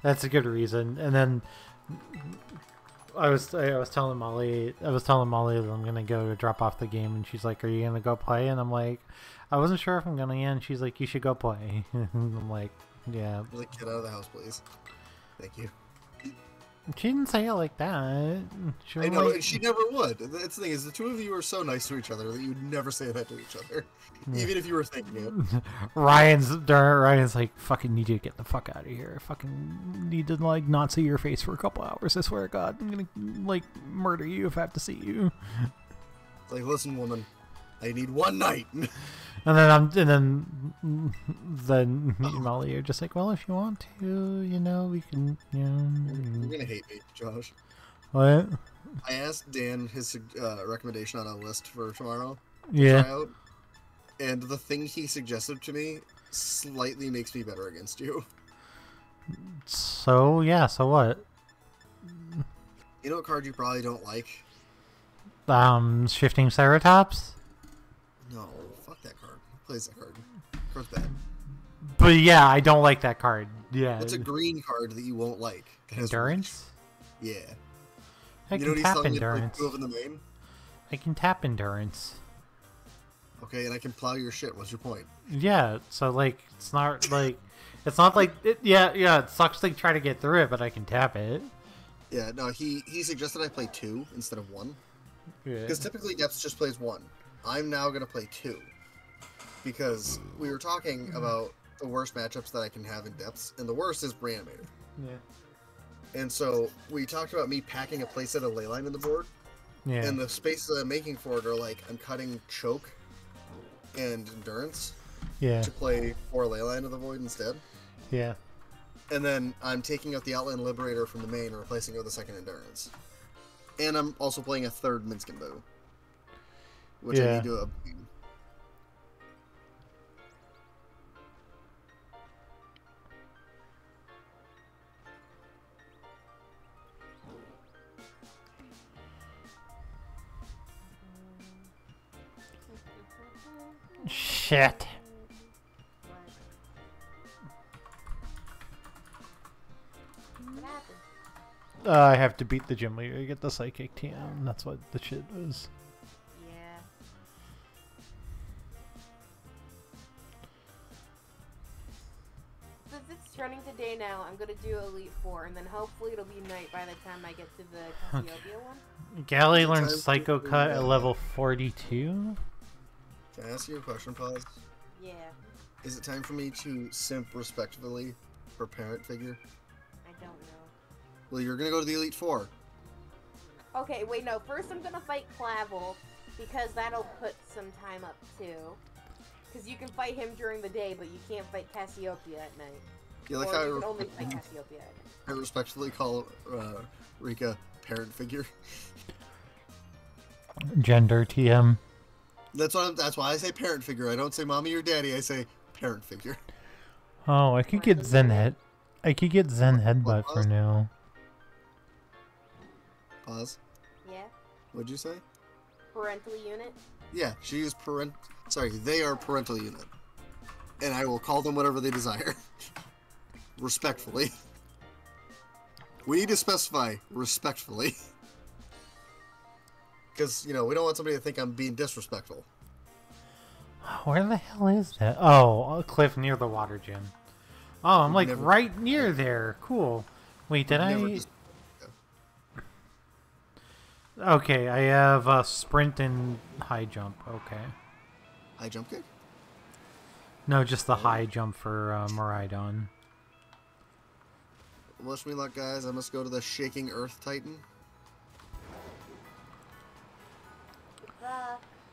That's a good reason. And then I was telling Molly that I'm gonna go drop off the game, and she's like, "Are you gonna go play?" And I'm like, "I wasn't sure if I'm gonna." And she's like, "You should go play." I'm like, "Yeah." I was like, "Get out of the house, please." Thank you. She didn't say it like that. She was I know, like, she never would. That's the thing, is the two of you are so nice to each other that you'd never say that to each other. Even if you were thinking it. Ryan's like, "Fucking need you to get the fuck out of here. Fucking need to, like, not see your face for a couple hours. I swear to God, I'm gonna, like, murder you if I have to see you." It's like, "Listen, woman, I need one night." And then me and Molly are just like, "Well, if you want to, you know, we can, you know." You're gonna hate me, Josh. What? I asked Dan his recommendation on a list for tomorrow. Yeah. Try out, and the thing he suggested to me slightly makes me better against you. So yeah. So what? You know what card you probably don't like? Shifting Ceratops. No, fuck that card. Who plays that card? Card's bad. But yeah, I don't like that card. Yeah. What's a green card that you won't like? That has Endurance? reach? Yeah. I You know can what he's tap telling me to play Endurance. 2 of in the main? I can tap Endurance. Okay, and I can plow your shit. What's your point? Yeah, so like it's not like it sucks to try to get through it, but I can tap it. Yeah, no, he suggested I play 2 instead of 1. Yeah. Because typically Depths just plays 1. I'm now going to play 2. Because we were talking about the worst matchups that I can have in Depths, and the worst is Reanimator. Yeah. And so we talked about me packing a playset of Leyline in the board, Yeah. and the spaces that I'm making for it are like I'm cutting Choke and Endurance Yeah. to play 4 Leyline of the Void instead. Yeah. And then I'm taking out the Outland Liberator from the main and replacing it with a second Endurance. And I'm also playing a 3rd Minskin Boo, which I Yeah. need to Shit. What happened? I have to beat the gym leader to get the psychic TM. That's what the shit was. Yeah. Since it's turning to day now, I'm gonna do Elite 4, and then hopefully it'll be night by the time I get to the Cassiopeia one. Galley Time learns to Psycho do Cut at that. level 42. Can I ask you a question, Pause? Yeah, Is it time for me to simp respectfully for Parent Figure? I don't know. Well, you're gonna go to the Elite 4. Okay, wait, no. First I'm gonna fight Clavel, because that'll put some time up too. Because you can fight him during the day, but you can't fight Cassiopeia at night. You like or how you can only fight Cassiopeia at night. I respectfully call Rika Parent Figure? Gender TM. That's why I say Parent Figure. I don't say Mommy or Daddy. I say Parent Figure. Oh, I could get Zen Head. I could get Zen Headbutt for now. Pause. Yeah? What'd you say? Parental unit? Yeah, she is parent. Sorry, they are parental unit, and I will call them whatever they desire. Respectfully. We need to specify respectfully. Because, you know, we don't want somebody to think I'm being disrespectful. Where the hell is that? Oh, a cliff near the water gym. Oh, I'm like Never- right near there. Cool. Wait, did Never I? dis- Okay, I have sprint and high jump. Okay. High jump kick? No, just the high jump for Miraidon. Wish me luck, guys. I must go to the Shaking Earth Titan.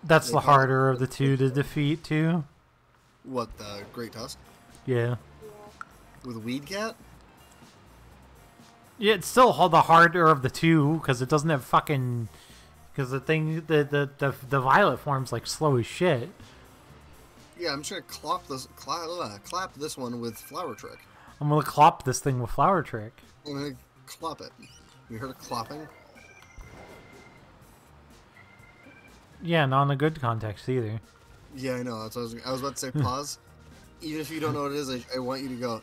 That's They the call it- harder of the two to defeat, too. What, the Great Tusk? Yeah. Yeah. With Weed Cat? Yeah, it's still the harder of the two because it doesn't have fucking. Because the thing, the violet form's like slow as shit. Yeah, I'm just gonna clap this one with Flower Trick. I'm gonna clop this thing with Flower Trick. I'm gonna clop it. You heard of clopping? Yeah, not in a good context either. Yeah, I know. That's what I was about to say. Pause. Even if you don't know what it is, I want you to go.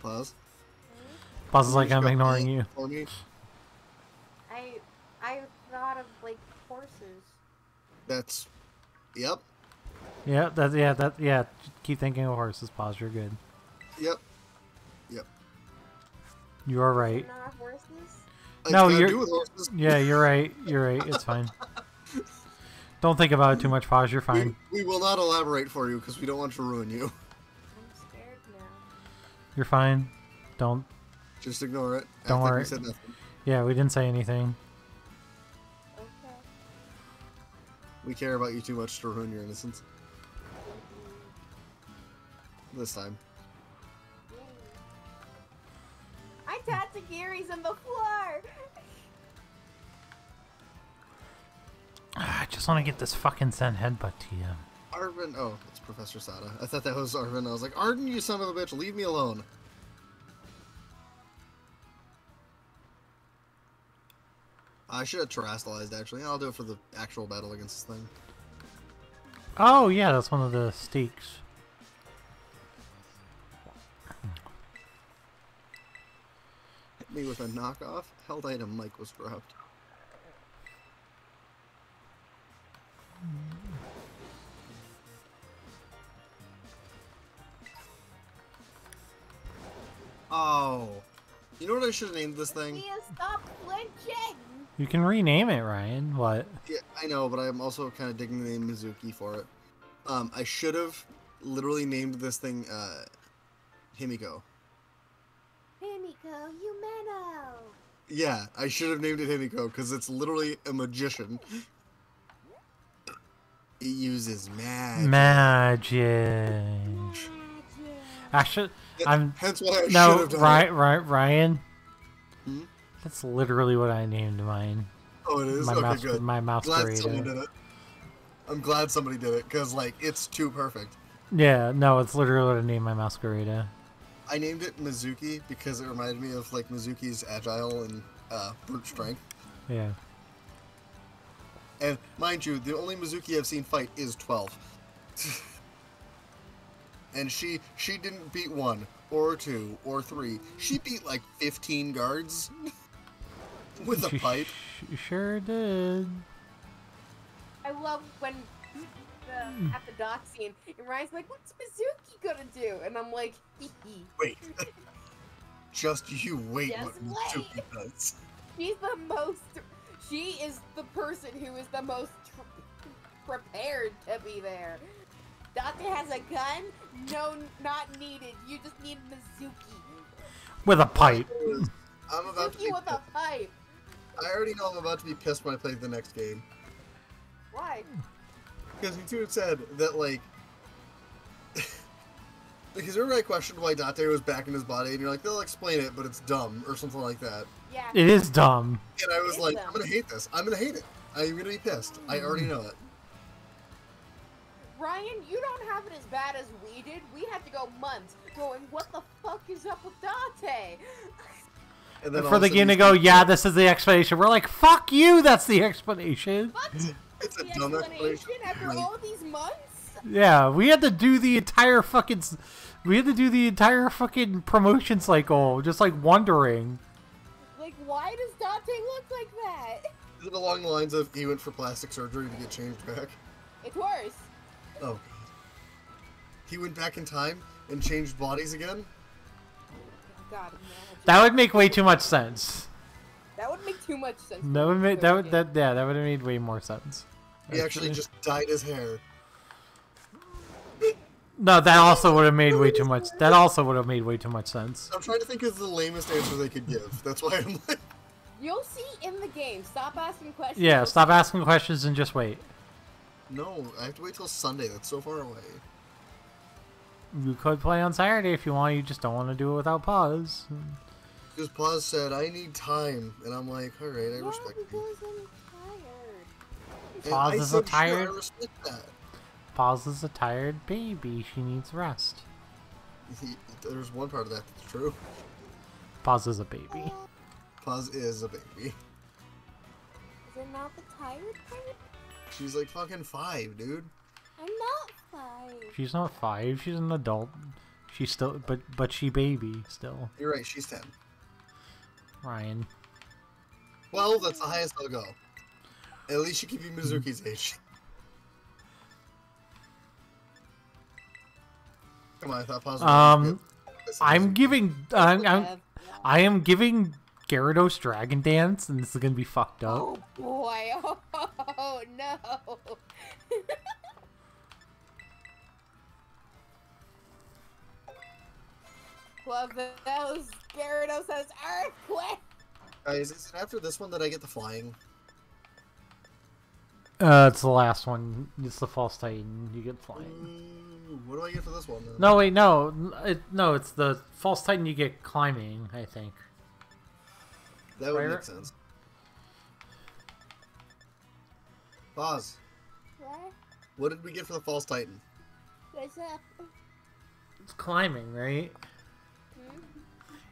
Pause. Buzz is like, Just I'm go, ignoring you. for me. I thought of like horses. That's. Yep. Yeah. Keep thinking of horses. Pause. You're good. Yep. Yep. You are right. Not horses? It's No, got to you're- do with horses. Yeah, you're right. You're right. It's fine. Don't think about it too much, Pause. You're fine. We will not elaborate for you because we don't want to ruin you. I'm scared now. You're fine. Don't. Just ignore it. Don't Act like worry. we said nothing. Yeah, we didn't say anything. Okay. We care about you too much to ruin your innocence. This time. I Tatsuki Gary's on the floor. I just want to get this fucking send headbutt to you. Arvin, oh, it's Professor Sada. I thought that was Arvin. I was like, Arden, you son of a bitch, leave me alone. I should have terrestrialized, actually. I'll do it for the actual battle against this thing. Oh, yeah, that's one of the stakes. Hit me with a knockoff. Held item, Mike was dropped. Oh. You know what I should have named this thing? Mia, stop flinching! You can rename it, Ryan. What? Yeah, I know, but I'm also kind of digging the name Mizuki for it. I should have literally named this thing, Himiko. Himiko, Yumeno! Yeah, I should have named it Himiko, because it's literally a magician. It uses magic. Magic. Actually, I'm... Hence why I No, should have done it. Ryan. Hmm? That's literally what I named mine. Oh, it is? My okay, good. My mouse Glad someone burrito. did it. I'm glad somebody did it, because, like, it's too perfect. Yeah, no, it's literally what I named my masquerada. I named it Mizuki because it reminded me of, like, Mizuki's agile and brute strength. Yeah. And, mind you, the only Mizuki I've seen fight is 12. And she didn't beat 1, or 2, or 3. She beat, like, 15 guards. With a pipe. She sure did. I love when at the dock scene, and Ryan's like, "What's Mizuki gonna do?" And I'm like, "Hee hee." Wait. Just you wait Just what wait. Mizuki does. She is the person who is the most prepared to be there. Dante has a gun? No, not needed. You just need Mizuki. With a pipe. I'm about to be Mizuki with a pipe. I already know I'm about to be pissed when I play the next game. Why? Because you two had said that, like... because remember I questioned why Dante was back in his body, and you're like, they'll explain it, but it's dumb, or something like that. Yeah. It is dumb. And I was It's like, dumb. I'm gonna hate this. I'm gonna hate it. I'm gonna be pissed. I already know it. Ryan, you don't have it as bad as we did. We had to go months going, what the fuck is up with Dante? And then all For of the a sudden game to he's go, like, yeah, this is the explanation. We're like, fuck you, that's the explanation. What? It's a The dumb explanation explanation. after Like, all these months? Yeah, we had to do the entire fucking... We had to do the entire fucking promotion cycle, just like wondering. Like, why does Dante look like that? is it along the lines of he went for plastic surgery to get changed back? It's worse. Oh, God. He went back in time and changed bodies again? God, imagine. That would make way too much sense. That would make too much sense. That would make that would that yeah, that would have made way more sense. He actually just dyed his hair. No, that also would have made way too much. That also would have made way too much sense. I'm trying to think of the lamest answer they could give. That's why I'm like... You'll see in the game. Stop asking questions. Yeah, stop asking questions and just wait. No, I have to wait till Sunday. That's so far away. You could play on Saturday if you want. You just don't want to do it without pause. Because Paz said, I need time. And I'm like, alright, I Yeah, respect you. because I'm tired. And Paz I is said, a tired- Sure, I respect that. Pause is a tired baby. She needs rest. There's one part of that that's true. Pause is a baby. Paz is a baby. Is it not the tired part? She's like fucking 5, dude. I'm not 5. She's not 5. She's an adult. She's still, but she baby still. You're right, she's 10. Ryan. Well, that's the highest I'll go. At least she could be Mizuki's age. Come on, I thought Paz was I'm giving. I am giving Gyarados Dragon Dance, and this is gonna be fucked up. Oh boy. Oh no. Love those. Gyarados has Earthquake. Guys, is it after this one that I get the flying? It's the last one. It's the False Titan. You get flying. Ooh, what do I get for this one then? No, wait, no. No, it's the False Titan you get climbing, I think. That would Right. make sense. Pause. What? What did we get for the False Titan? What's up? It's climbing, right? Hmm?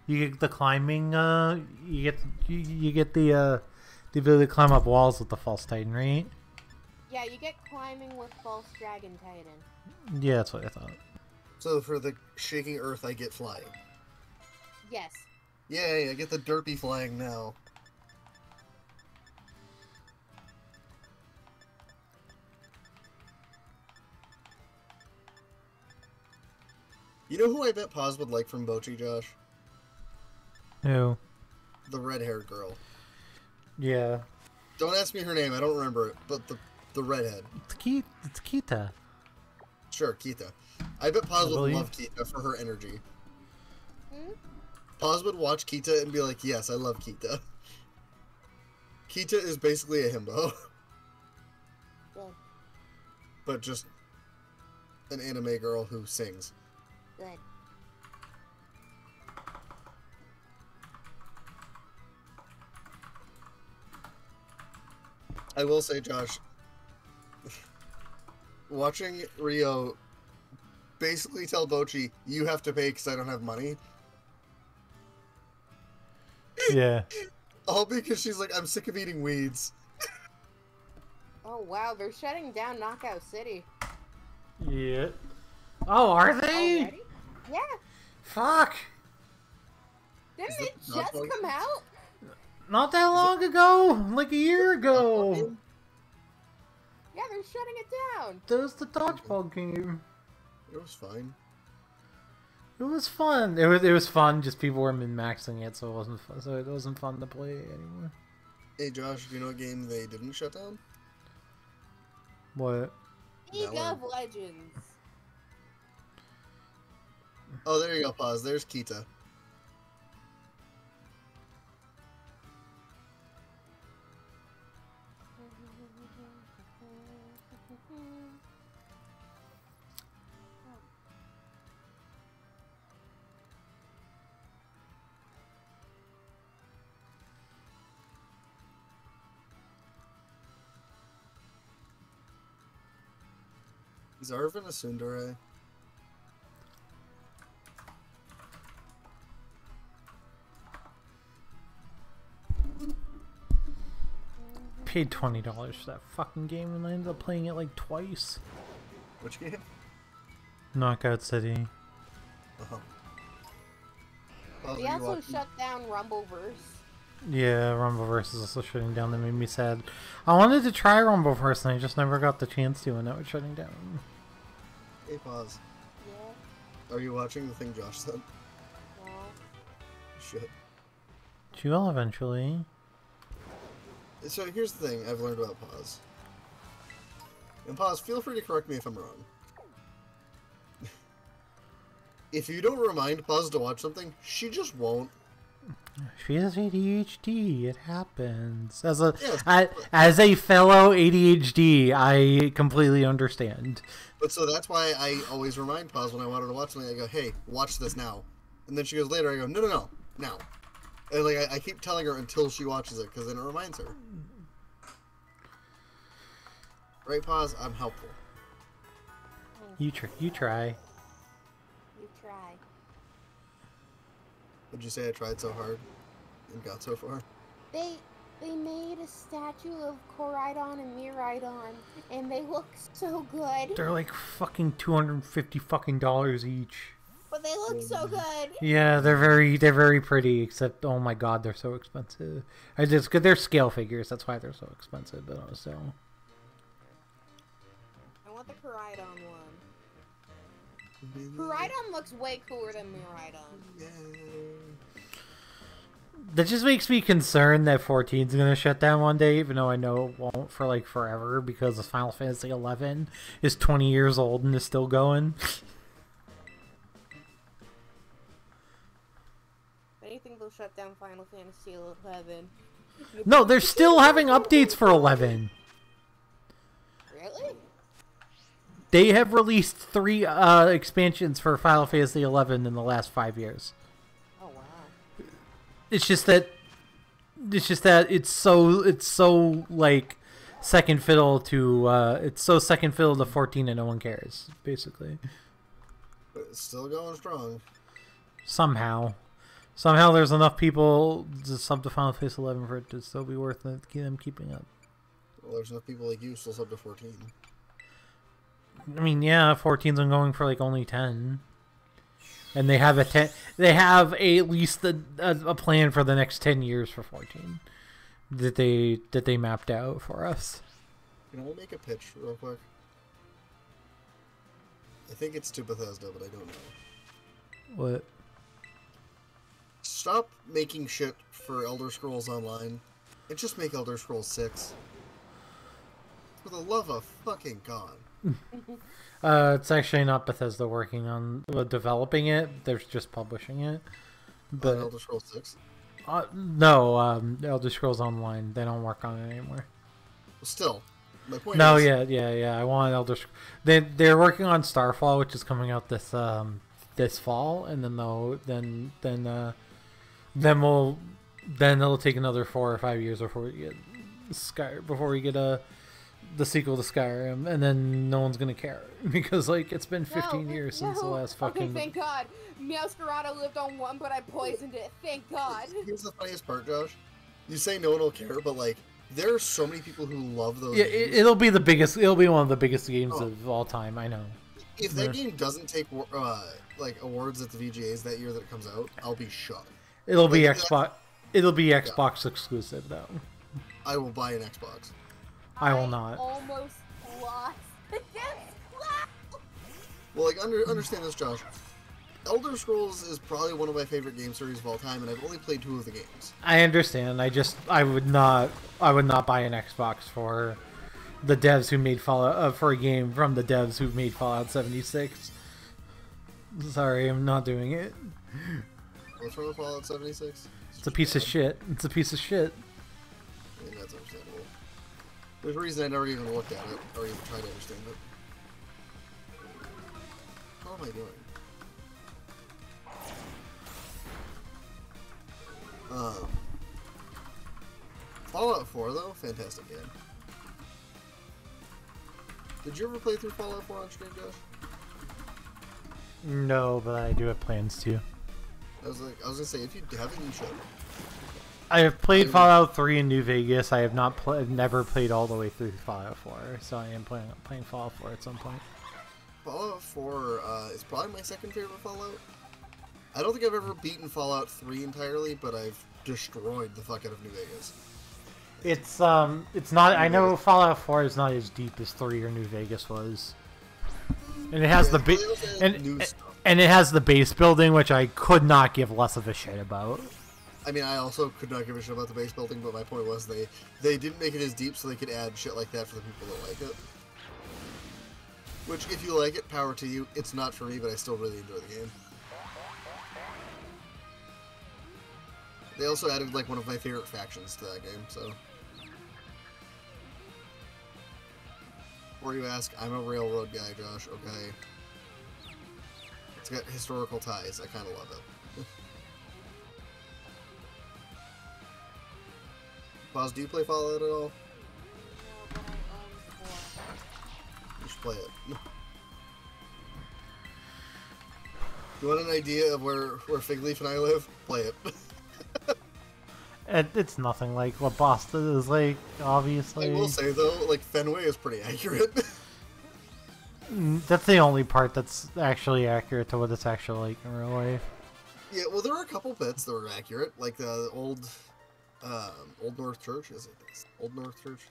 You get the climbing. You get the ability to climb up walls with the False Titan, right? Yeah, you get climbing with False Dragon Titan. Yeah, that's what I thought. So for the shaking earth, I get flying. Yes. Yay! I get the derpy flying now. You know who I bet Paz would like from Bochi, Josh? Who? The red-haired girl. Yeah. Don't ask me her name, I don't remember it, but the redhead. It's Kita. Sure, Kita. I bet Paz would Really? love Kita for her energy. Hmm? Paz would watch Kita and be like, yes, I love Kita. Kita is basically a himbo. Good. But just an anime girl who sings. Good. I will say, Josh, watching Rio basically tell Bochi, you have to pay because I don't have money. Yeah. All because she's like, I'm sick of eating weeds. Oh wow, they're shutting down Knockout City. Yeah. Oh, are they? Already? Yeah. Fuck. Didn't Is it it not just going- come out? Not that long ago. Like a year ago. Yeah, they're shutting it down. That was the dodgeball game. It was fine. It was fun. It was fun. Just people were min-maxing it, so it wasn't fun. So it wasn't fun to play anymore. Hey, Josh, do you know what game they didn't shut down? What? League That of Legends. Oh, there you go, Paz. There's Kita. Is Arvin a tsundere? Paid $20 for that fucking game and I ended up playing it like twice. Which game? Knockout City. Uh-huh. Paz, They are you also watching? shut down Rumbleverse. Yeah, Rumbleverse is also shutting down. That made me sad. I wanted to try Rumbleverse and I just never got the chance to, and now it's shutting down. Hey, Paz. Yeah. Are you watching the thing Josh said? No. Shit. She will eventually. So here's the thing I've learned about Paz. And Paz, feel free to correct me if I'm wrong. If you don't remind Paz to watch something, she just won't. She has ADHD. It happens. As Yes. as a fellow ADHD, I completely understand. But so that's why I always remind Paz when I want her to watch something. I go, hey, watch this now. And then she goes later, I go, no, now. And like I keep telling her until she watches it, because then it reminds her. Right, Paz? I'm helpful. You try. You try. Would you say I tried so hard and got so far? They made a statue of Koraidon and Miraidon, and they look so good. They're like fucking $250 fucking dollars each. But they look so good. Yeah, they're very pretty. Except, oh my god, they're so expensive. I just they're scale figures. That's why they're so expensive. But also, I want the Koraidon one. Koraidon looks way cooler than Miraidon. that just makes me concerned that 14 is gonna shut down one day, even though I know it won't for like forever because Final Fantasy 11 is 20 years old and is still going. I think they'll shut down Final Fantasy 11. No, they're still having updates for 11. Really? They have released 3 expansions for Final Fantasy 11 in the last 5 years. Oh wow. It's just that It's just that it's so like second fiddle to it's so second fiddle to 14 and no one cares, basically. But it's still going strong. Somehow there's enough people to sub to Final Fantasy 11 for it to still be worth them keeping up. Well, there's enough people like you still sub to 14. I mean, yeah, 14's been going for like only 10. And they have they have at least a plan for the next 10 years for 14 that they mapped out for us. Can I make a pitch real quick? I think it's to Bethesda, but I don't know. What? Stop making shit for Elder Scrolls Online and just make Elder Scrolls 6. For the love of fucking God. It's actually not Bethesda working on developing it. They're just publishing it. But Elder Scrolls 6? No, Elder Scrolls Online. They don't work on it anymore. Still, my point no, is... yeah. I want Elder Scrolls. They're working on Starfall, which is coming out this fall, and then it'll take another 4 or 5 years before we get the sequel to Skyrim, and then no one's gonna care because like it's been 15 years since the last fucking. Okay, thank God. Meowscarada lived on one, but I poisoned it. Thank God. Here's the funniest part, Josh. You say no one will care, but like there are so many people who love those. Yeah, games. it'll be the biggest. It'll be one of the biggest games of all time. I know. If that game doesn't take like awards at the VGAs that year that it comes out, I'll be shocked. It'll be Xbox. It'll be Xbox exclusive though. I will buy an Xbox. I will not. Almost lost against Cloud. Well, like understand this, Josh. Elder Scrolls is probably one of my favorite game series of all time, and I've only played 2 of the games. I understand. I would not buy an Xbox for the devs who made Fallout for a game from the devs who made Fallout 76. Sorry, I'm not doing it. What's wrong with Fallout 76? It's a piece of shit. It's a piece of shit. I mean, that's understandable. There's a reason I never even looked at it, or even tried to understand it. How am I doing? Fallout 4, though, fantastic game. Did you ever play through Fallout 4 on stream, Josh? No, but I do have plans to. I was gonna say, if you haven't, you should. I have played Fallout 3 in New Vegas. I have never played all the way through Fallout 4, so I am planning on playing Fallout 4 at some point. Fallout 4 is probably my second favorite Fallout. I don't think I've ever beaten Fallout 3 entirely, but I've destroyed the fuck out of New Vegas. It's not. I know Fallout 4 is not as deep as 3 or New Vegas was, and it has and it has the base building, which I could not give less of a shit about. I mean, I also could not give a shit about the base building, but my point was they didn't make it as deep so they could add shit like that for the people that like it. Which, if you like it, power to you. It's not for me, but I still really enjoy the game. They also added, like, one of my favorite factions to that game, so... Before you ask, I'm a railroad guy, Josh, okay? It's got historical ties. I kind of love it. Paz, do you play Fallout at all? No, but I own 4. You should play it. You want an idea of where Figleaf and I live? Play it. It's nothing like what Boston is like, obviously. I will say, though, like, Fenway is pretty accurate. That's the only part that's actually accurate to what it's actually like in real life. Yeah, well, there are a couple bits that were accurate, like the Old North Church, is it? Old North Church?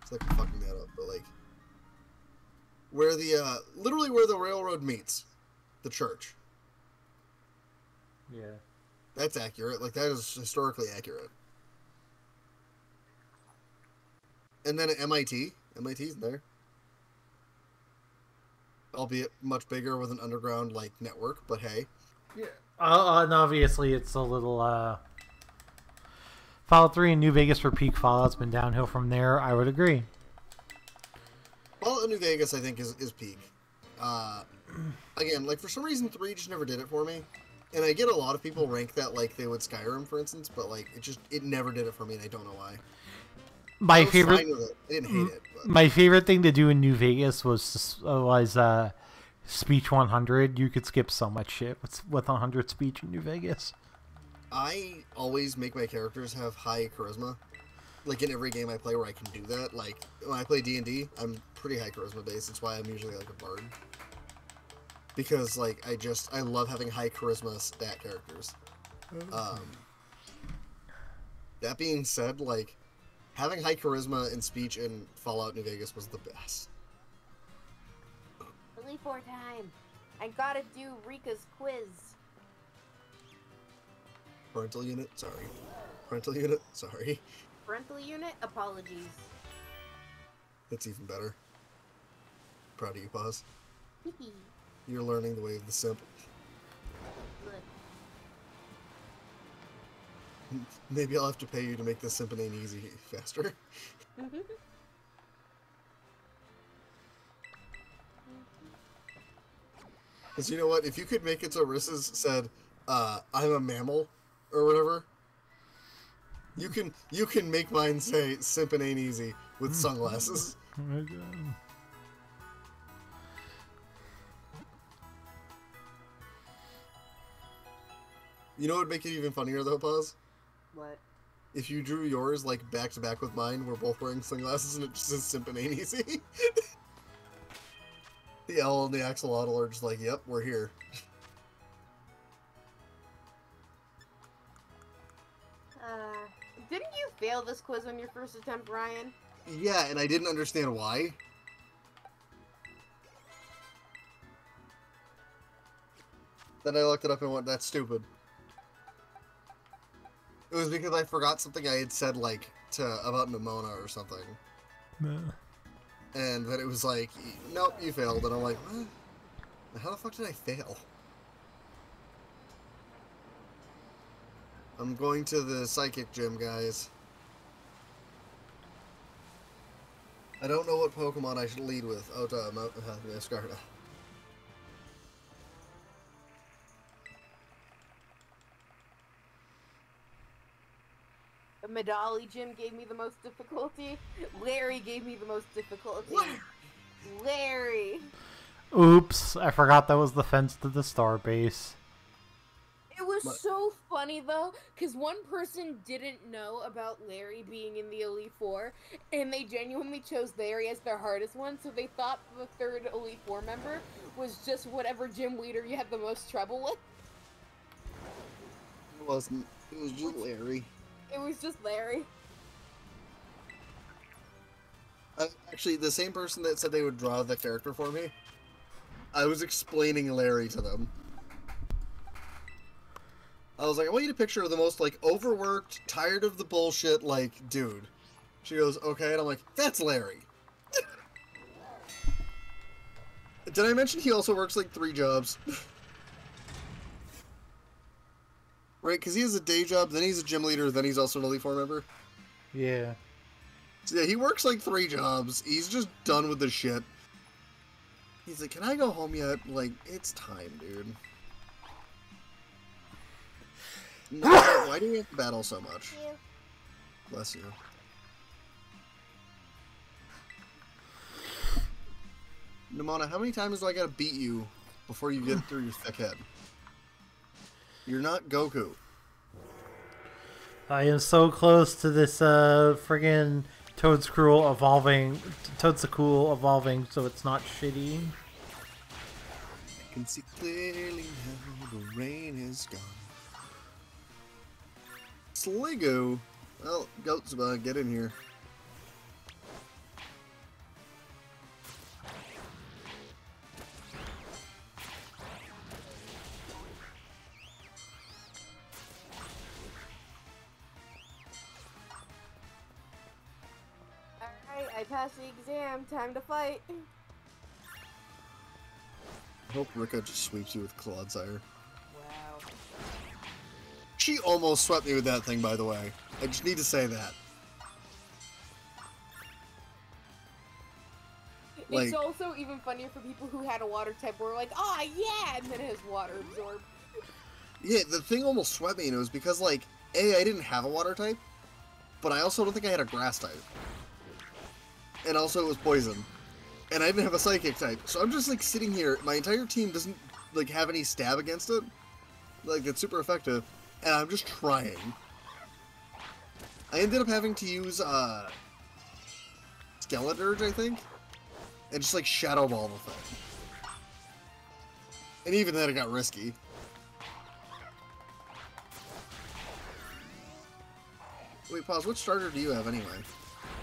It's like I'm fucking that up, but like, where the, literally where the railroad meets the church. Yeah. That's accurate. Like, that is historically accurate. And then at MIT's in there. Albeit much bigger with an underground, like, network, but hey. Yeah. And obviously it's a little, Fallout 3 in New Vegas for peak Fallout's been downhill from there. I would agree. Fallout New Vegas, I think, is peak. Again, like, for some reason, 3 just never did it for me. And I get a lot of people rank that like they would Skyrim, for instance, but like it never did it for me, and I don't know why. My I was favorite, fine with it. I didn't hate it. But... My favorite thing to do in New Vegas was speech 100. You could skip so much shit with 100 speech in New Vegas. I always make my characters have high charisma. Like in every game I play where I can do that. Like when I play D&D, I'm pretty high charisma based. That's why I'm usually like a bard. Because like I love having high charisma stat characters. That being said, like having high charisma and speech in Fallout New Vegas was the best. Only 4 time. I gotta do Rika's quiz. Parental unit, sorry. Parental unit, sorry. Parental unit, apologies. That's even better. Proud of you, Paz. You're learning the way of the simp. Maybe I'll have to pay you to make this simp ain't easy faster. Because you know what? If you could make it so Rissa's said, I'm a mammal, or whatever, you can make mine say simpin' ain't easy with sunglasses. Oh my god. You know what would make it even funnier though, Paz? What? If you drew yours like back to back with mine, we're both wearing sunglasses and it just says simpin' ain't easy. The L and the axolotl are just like, yep, we're here. Didn't you fail this quiz on your first attempt, Ryan? Yeah, and I didn't understand why. Then I looked it up and went, that's stupid. It was because I forgot something I had said, like, about Nimona or something. No. And then it was like, nope, you failed. And I'm like, what? How the fuck did I fail? I'm going to the psychic gym, guys. I don't know what Pokemon I should lead with. Oh, Scarlet. The Medali gym gave me the most difficulty. Larry gave me the most difficulty. Larry! Oops, I forgot that was the fence to the star base. It was so funny though, because one person didn't know about Larry being in the Elite Four, and they genuinely chose Larry as their hardest one, so they thought the third Elite Four member was just whatever gym leader you had the most trouble with. It wasn't. It was just Larry. It was just Larry. Actually, the same person that said they would draw the character for me, I was explaining Larry to them. I was like, I want you to picture the most, like, overworked, tired of the bullshit, like, dude. She goes, okay, and I'm like, that's Larry. Did I mention he also works, like, 3 jobs? Right, because he has a day job, then he's a gym leader, then he's also an Elite Four member. Yeah. So yeah, he works, like, 3 jobs. He's just done with the shit. He's like, can I go home yet? Like, it's time, dude. No, why do you have to battle so much? Yeah. Bless you. Nimona, how many times do I gotta beat you before you get through your thick head? You're not Goku. I am so close to this friggin' Toadstool evolving so it's not shitty. I can see clearly now the rain is gone. Sligo! Well, goats, get in here. Alright, I passed the exam. Time to fight. I hope Rika just sweeps you with Clodsire. Wow. She almost swept me with that thing, by the way. I just need to say that. It's also even funnier for people who had a water type where we're like, oh yeah, and then it has water absorb. Yeah, the thing almost swept me, and it was because, like, A, I didn't have a water type, but I also don't think I had a grass type. And also it was poison. And I didn't have a psychic type. So I'm just, like, sitting here. My entire team doesn't, like, have any stab against it. Like, it's super effective. And I'm just trying. I ended up having to use, Scarlet, I think? And just, like, Shadow Ball the thing. And even then it got risky. Wait, pause. What starter do you have anyway?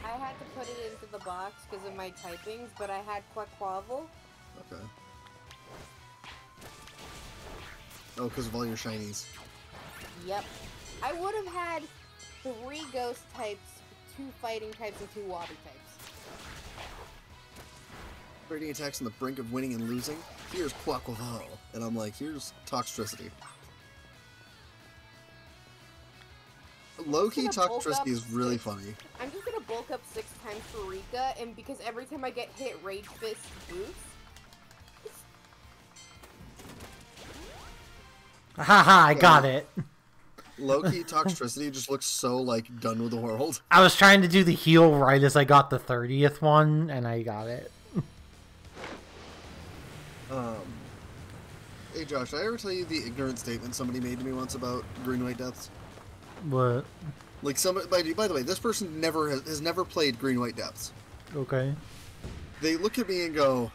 I had to put it into the box because of my typings, but I had Quaquaval. Okay. Oh, because of all your shinies. Yep. I would have had 3 ghost types, 2 fighting types, and 2 water types. Rating attacks on the brink of winning and losing. Here's Quaquaval. And I'm like, here's Toxtricity. Low-key Toxtricity is really funny. I'm just gonna bulk up 6 times for Rika, and because every time I get hit, Rage Fist boosts. Haha, I got it. Low-key Toxtricity just looks so, like, done with the world. I was trying to do the heal right as I got the 30th one, and I got it. Hey Josh, did I ever tell you the ignorant statement somebody made to me once about green-white depths? What? Like, somebody, by the way, this person has never played green-white depths. Okay. They look at me and go,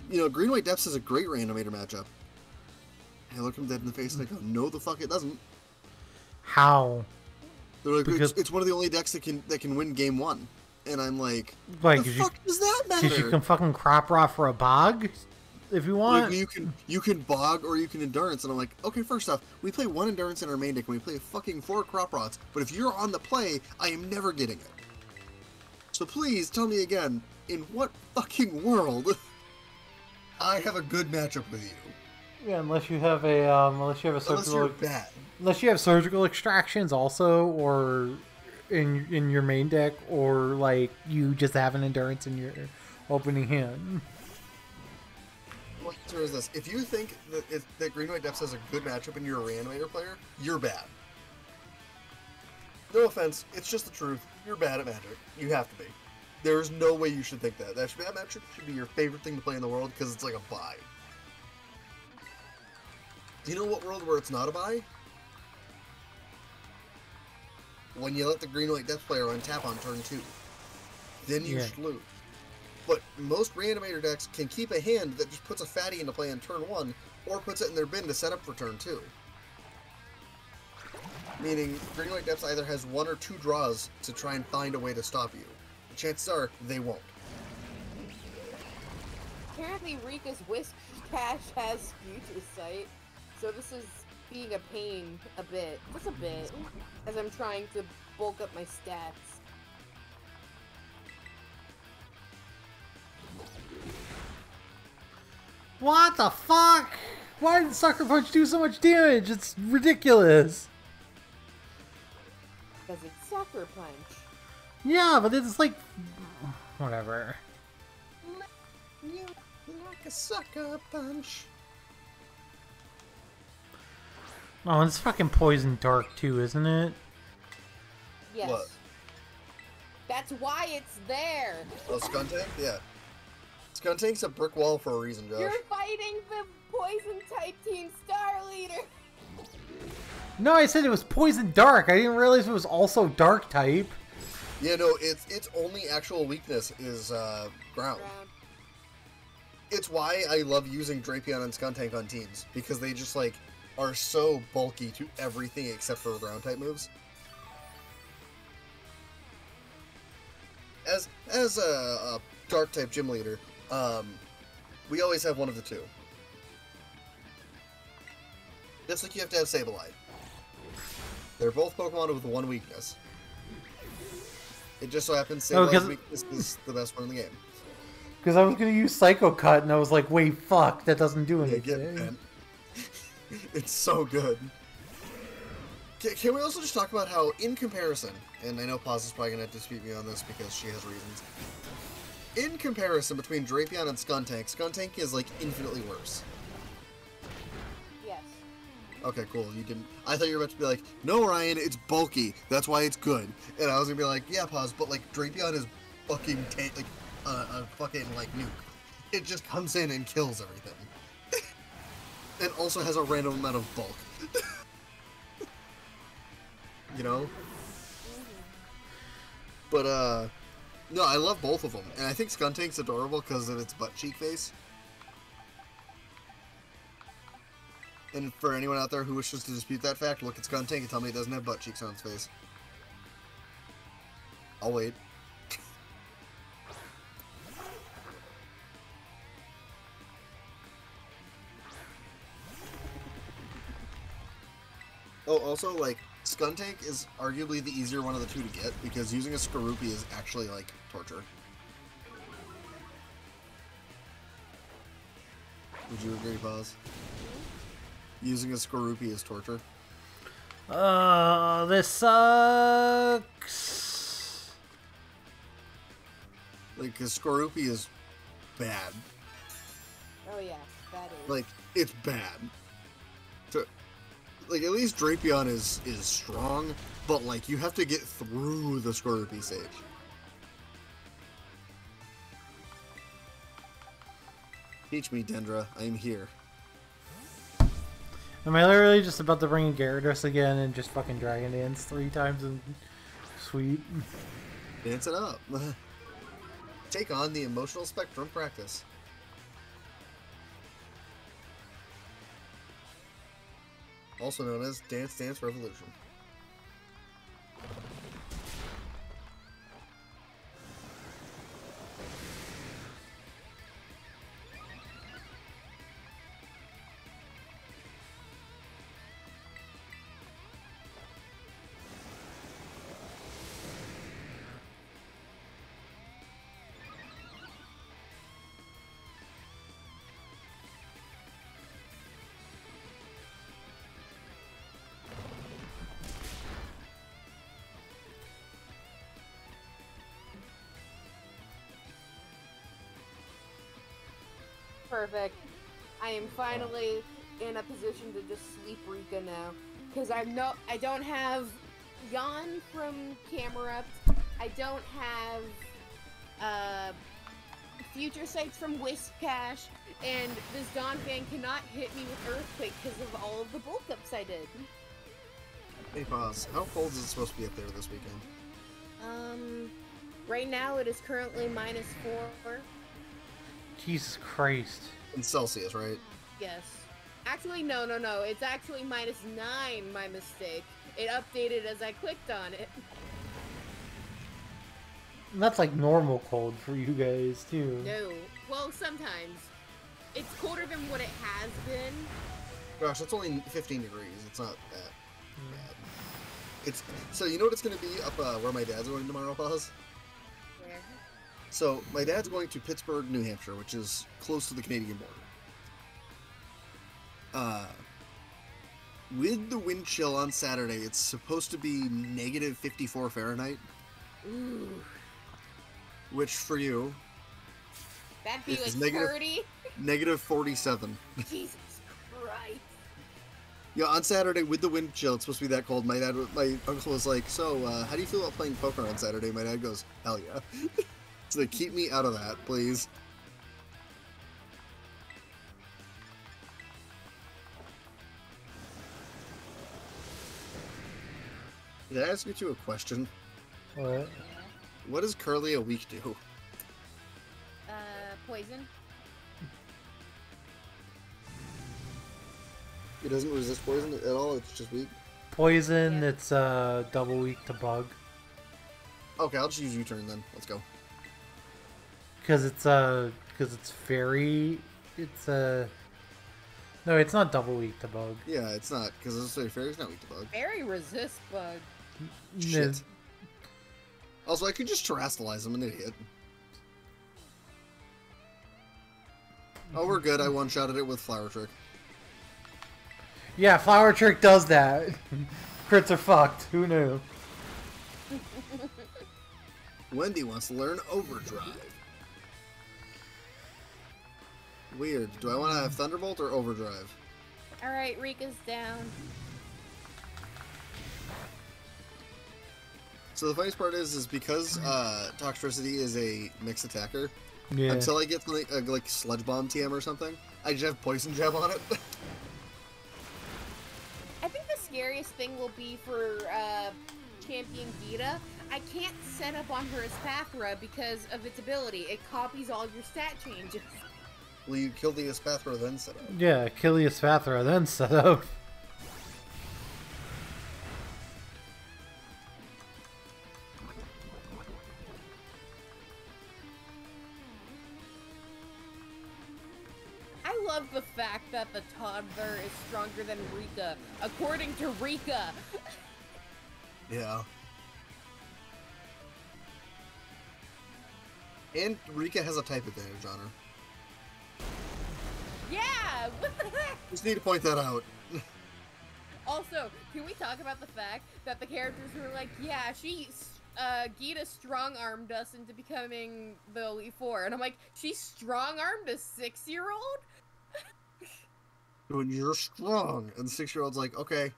you know, green-white depths is a great randomator matchup. And I look them dead in the face and I go, no the fuck it doesn't. How? They're like, Because... it's one of the only decks that can win game 1. And I'm like, the fuck does that matter? Because you can fucking crop raw for a bog? If you want. Like, you can bog or you can endurance, and I'm like, okay, first off, we play 1 endurance in our main deck, and we play fucking 4 crop rots, but if you're on the play, I am never getting it. So please tell me again, in what fucking world I have a good matchup with you? Yeah, unless you have a surgical. Unless you're bad. Unless you have surgical extractions also, or in your main deck, or like you just have an endurance in your opening hand. What answer is this? If you think that Green-White Depths has a good matchup and you're a Reanimator player, you're bad. No offense, it's just the truth. You're bad at Magic. You have to be. There is no way you should think that. That matchup should be your favorite thing to play in the world because it's like a buy. Do you know what world where it's not a buy? When you let the Green-White Depth player untap on turn 2. Then you should lose. But most Reanimator decks can keep a hand that just puts a fatty into play on turn 1, or puts it in their bin to set up for turn 2. Meaning, Green-White Depths either has 1 or 2 draws to try and find a way to stop you. The chances are, they won't. Apparently Rika's Whisk Cash has Future Sight, so this is being a pain a bit. Just a bit. As I'm trying to bulk up my stats. What the fuck? Why did Sucker Punch do so much damage? It's ridiculous. Because it's Sucker Punch. Yeah, but it's like... whatever. You like a Sucker Punch. Oh, and it's fucking Poison Dark too, isn't it? Yes. What? That's why it's there. Oh, Skuntank? Yeah. Skuntank's a brick wall for a reason, Josh. You're fighting the Poison type Team Star Leader. No, I said it was Poison Dark. I didn't realize it was also Dark type. Yeah, no, its only actual weakness is ground. It's why I love using Drapion and Skuntank on teams, because they just, like, are so bulky to everything except for ground type moves. As a dark type gym leader, we always have one of the two. Just like you have to have Sableye. They're both Pokemon with one weakness. It just so happens Sableye's weakness is the best one in the game. Because I was going to use Psycho Cut, and I was like, wait, fuck, that doesn't do anything. It's so good. Can we also just talk about how, in comparison, and I know Paz is probably going to dispute me on this because she has reasons. In comparison between Drapion and Skuntank, Skuntank is, like, infinitely worse. Yes. Okay, cool. You didn't. I thought you were about to be like, no, Ryan, it's bulky. That's why it's good. And I was gonna be like, yeah, pause. But like, Drapion is fucking like a fucking like nuke. It just comes in and kills everything. It also has a random amount of bulk. You know. But no, I love both of them, and I think Skuntank's adorable because of its butt cheek face. And for anyone out there who wishes to dispute that fact, look at Skuntank and tell me it doesn't have butt cheeks on its face. I'll wait. Oh, also, like, Skuntank is arguably the easier one of the two to get, because using a Skorupi is actually, like, torture. Would you agree, Paz? Using a Skorupi is torture. This sucks. Like, cause Skorupi is bad. Oh yeah, that is. Like, it's bad. So, like, at least Drapion is strong, but like, you have to get through the Skorupi stage. Teach me, Dendra. I am here. Am I literally just about to bring in Gyarados again and just fucking Dragon Dance 3 times and sweet? Dance it up. Take on the emotional spectrum practice. Also known as Dance Dance Revolution. Perfect. I am finally in a position to just sweep Rika now. Because I don't have Jan from Camerupt. I don't have Future Sights from Whiskcash. And this Donphan cannot hit me with Earthquake because of all of the bulk ups I did. Hey, Paz. How cold is it supposed to be up there this weekend? Right now it is currently -4. Jesus Christ. In Celsius, right? Yes. Actually, no. It's actually -9, my mistake. It updated as I clicked on it. And that's like normal cold for you guys, too. No. Well, sometimes. It's colder than what it has been. Gosh, that's only 15 degrees. It's not that bad. It's so you know what it's going to be up where my dad's going tomorrow, Paz? Where? So my dad's going to Pittsburgh, New Hampshire, which is close to the Canadian border. With the wind chill on Saturday, it's supposed to be -54 Fahrenheit. Ooh. Which for you That'd be is like 30? -47. Jesus Christ. Yeah, on Saturday with the wind chill, it's supposed to be that cold. My uncle was like, "So, how do you feel about playing poker on Saturday?" My dad goes, "Hell yeah!" So they keep me out of that, please. Did I ask you a question? What? What does Curly a week do? Poison? It doesn't resist poison at all. It's just weak. Poison, Yeah. it's double weak to bug. Okay, I'll just use U-turn then. Let's go. Because it's fairy. It's no, it's not double weak to bug. Yeah, it's not because this fairy's not weak to bug. Very resist bug. Shit. Also, I could just terrestrialize him, an idiot. Oh, we're good. I one-shotted it with Flower Trick. Yeah, Flower Trick does that. Crits are fucked. Who knew? Wendy wants to learn Overdrive. Weird. Do I want to have Thunderbolt or Overdrive? Alright, Rika's down. So the funniest part is because Toxtricity is a mixed attacker, Yeah. until I get something like Sludge Bomb TM or something, I just have Poison Jab on it. I think the scariest thing will be for Champion Gita. I can't set up on her Espathra because of its ability. It copies all your stat changes. Well, you kill the Espathra then set up. Yeah, kill the Espathra, then set up. I love the fact that the toddler is stronger than Rika, according to Rika. Yeah. And Rika has a type advantage on her. Yeah! What the heck? Just need to point that out. Also, can we talk about the fact that the characters were like, yeah, Gita strong-armed us into becoming the Elite Four. And I'm like, she strong-armed a 6-year-old? When you're strong. And the 6-year-old's like, okay.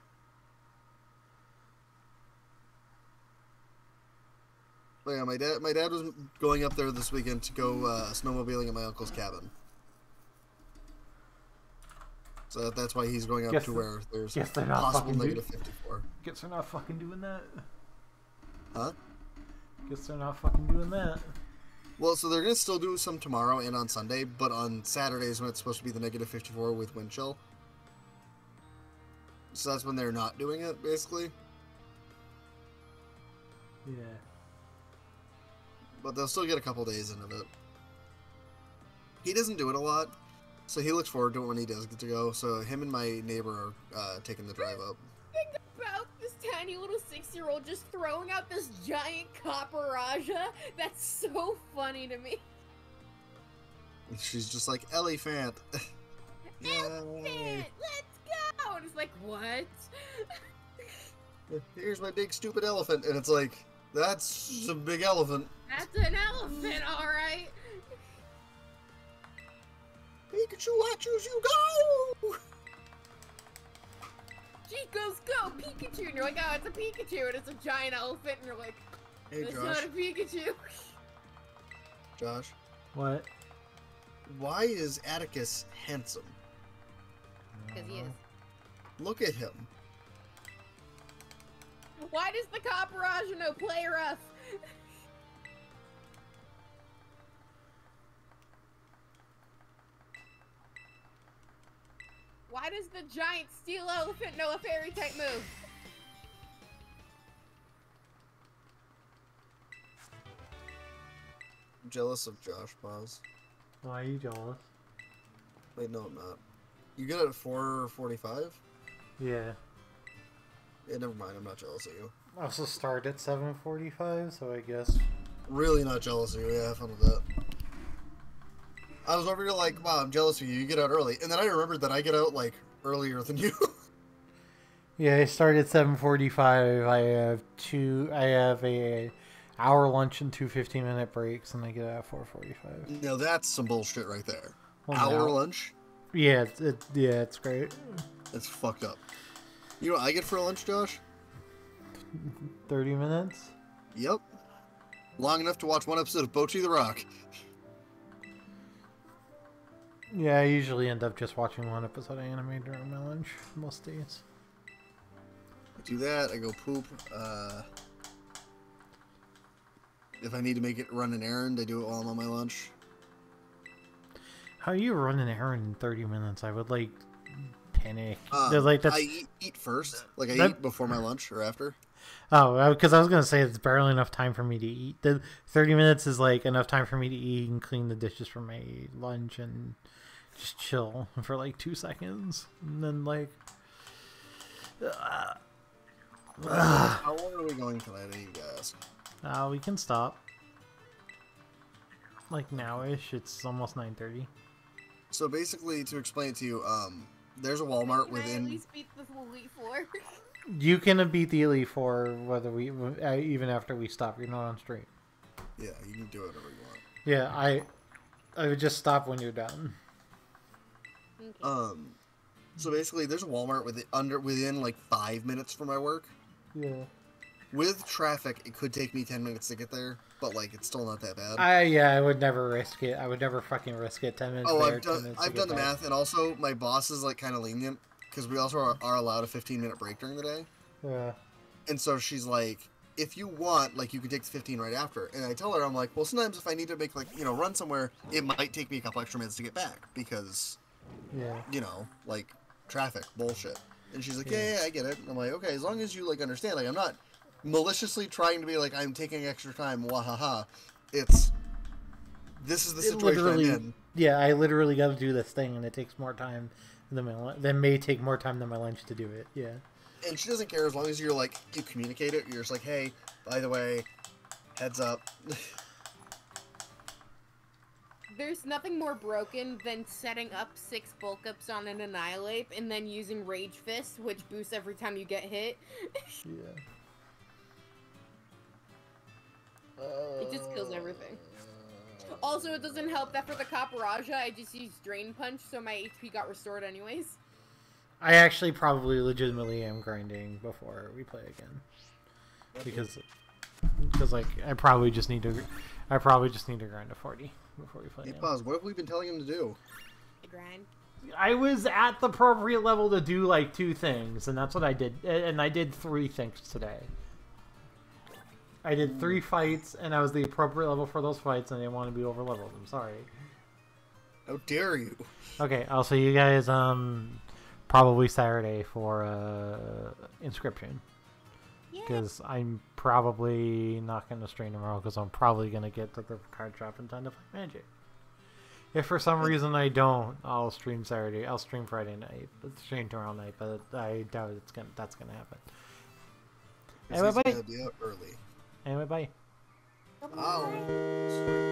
But yeah, my dad was going up there this weekend to go snowmobiling at my uncle's cabin. So that's why he's going up to where there's possible negative 54. Guess they're not fucking doing that. Huh? Guess they're not fucking doing that. Well, so they're going to still do some tomorrow and on Sunday, but on Saturdays when it's supposed to be the negative 54 with wind chill. So that's when they're not doing it, basically. Yeah. But they'll still get a couple days into it. He doesn't do it a lot, so he looks forward to it when he does get to go. So him and my neighbor are taking the drive up. Think about this tiny little 6-year-old just throwing out this giant copper Raja. That's so funny to me. And she's just like, Elephant! Elephant! Let's go! And it's like, what? Here's my big stupid elephant. And it's like, that's a big elephant. That's an elephant, alright. Pikachu, I choose you, go! Chico's go, Pikachu! And you're like, oh, it's a Pikachu, and it's a giant elephant, and you're like, Hey, it's Josh. not a Pikachu. Josh, What? why is Atticus handsome? Because he is. Look at him. Why does the Copper Raja no play rough? Why does the giant steel elephant know a fairy type move? I'm jealous of Josh, Pause. Why are you jealous? Wait, no, I'm not. You get it at 4:45? Yeah. Yeah, never mind. I'm not jealous of you. I also start at 7:45, so I guess. Really not jealous of you. Yeah, have fun with that. I was over here like, wow, I'm jealous of you. You get out early. And then I remembered that I get out, like, earlier than you. Yeah, I start at 7:45. I have a hour lunch and 2 15-minute breaks, and I get out at 4:45. Now that's some bullshit right there. Well, Hour now- lunch? Yeah, it's great. That's fucked up. You know what I get for lunch, Josh? 30 minutes. Yep. Long enough to watch one episode of Bocchi the Rock. Yeah, I usually end up just watching one episode of anime during my lunch most days. I do that, I go poop. If I need to run an errand, I do it while I'm on my lunch. How do you run an errand in 30 minutes? I would like panic. I eat first. Like, I eat before my lunch or after. Oh, because I was going to say it's barely enough time for me to eat. The 30 minutes is like enough time for me to eat and clean the dishes from my lunch and just chill for like 2 seconds. And then like... How long are we going tonight, I need to ask? we can stop. Like now-ish. It's almost 9:30. So basically, to explain it to you, there's a Walmart Can I at within... least beat the Elite Four? You can beat the Elite Four whether we even after we stop. You're not on straight. Yeah, you can do it whatever you want. Yeah, I would just stop when you're done. Okay. So basically, there's a Walmart within like 5 minutes from my work. Yeah. With traffic, it could take me 10 minutes to get there, but like it's still not that bad. I would never risk it. I would never fucking risk it. 10 minutes. Oh, there, I've done the math, and also my boss is like kind of lenient because we also are allowed a 15-minute break during the day. Yeah. And so she's like, if you want, like, you can take the 15 right after. And I tell her, I'm like, well, sometimes if I need to make, like, run somewhere, it might take me a couple extra minutes to get back because, like, traffic, bullshit. And she's like, yeah, I get it. And I'm like, okay, as long as you, like, understand, like, I'm not maliciously trying to be like, I'm taking extra time, wahaha. This is the situation I'm in. Yeah, I literally got to do this thing, and it takes more time than may take more time than my lunch to do it. Yeah. And she doesn't care as long as you're like, you communicate it. You're just like, hey, by the way, heads up. There's nothing more broken than setting up 6 bulk ups on an Annihilate and then using Rage Fist, which boosts every time you get hit. Yeah. It just kills everything. Also, it doesn't help that for the Kaparaja, I just used Drain Punch, so my HP got restored anyways. I actually probably legitimately am grinding before we play again. Because like I probably just need to grind to 40 before we play Hey, again. pause. What have we been telling him to do? Grind. I was at the appropriate level to do like 2 things, and that's what I did. And I did 3 things today. I did 3 fights, and I was the appropriate level for those fights, and I didn't want to be over leveled. I'm sorry. How dare you? Okay, I'll see you guys probably Saturday for Inscription. Because I'm probably not going to stream tomorrow because I'm probably going to get to the card shop in time to play Magic. If for some reason I don't, I'll stream Saturday. I'll stream Friday night. Stream tomorrow night, but I doubt that's going to happen. Anyway, bye. Be out early. Anyway, bye. Oh.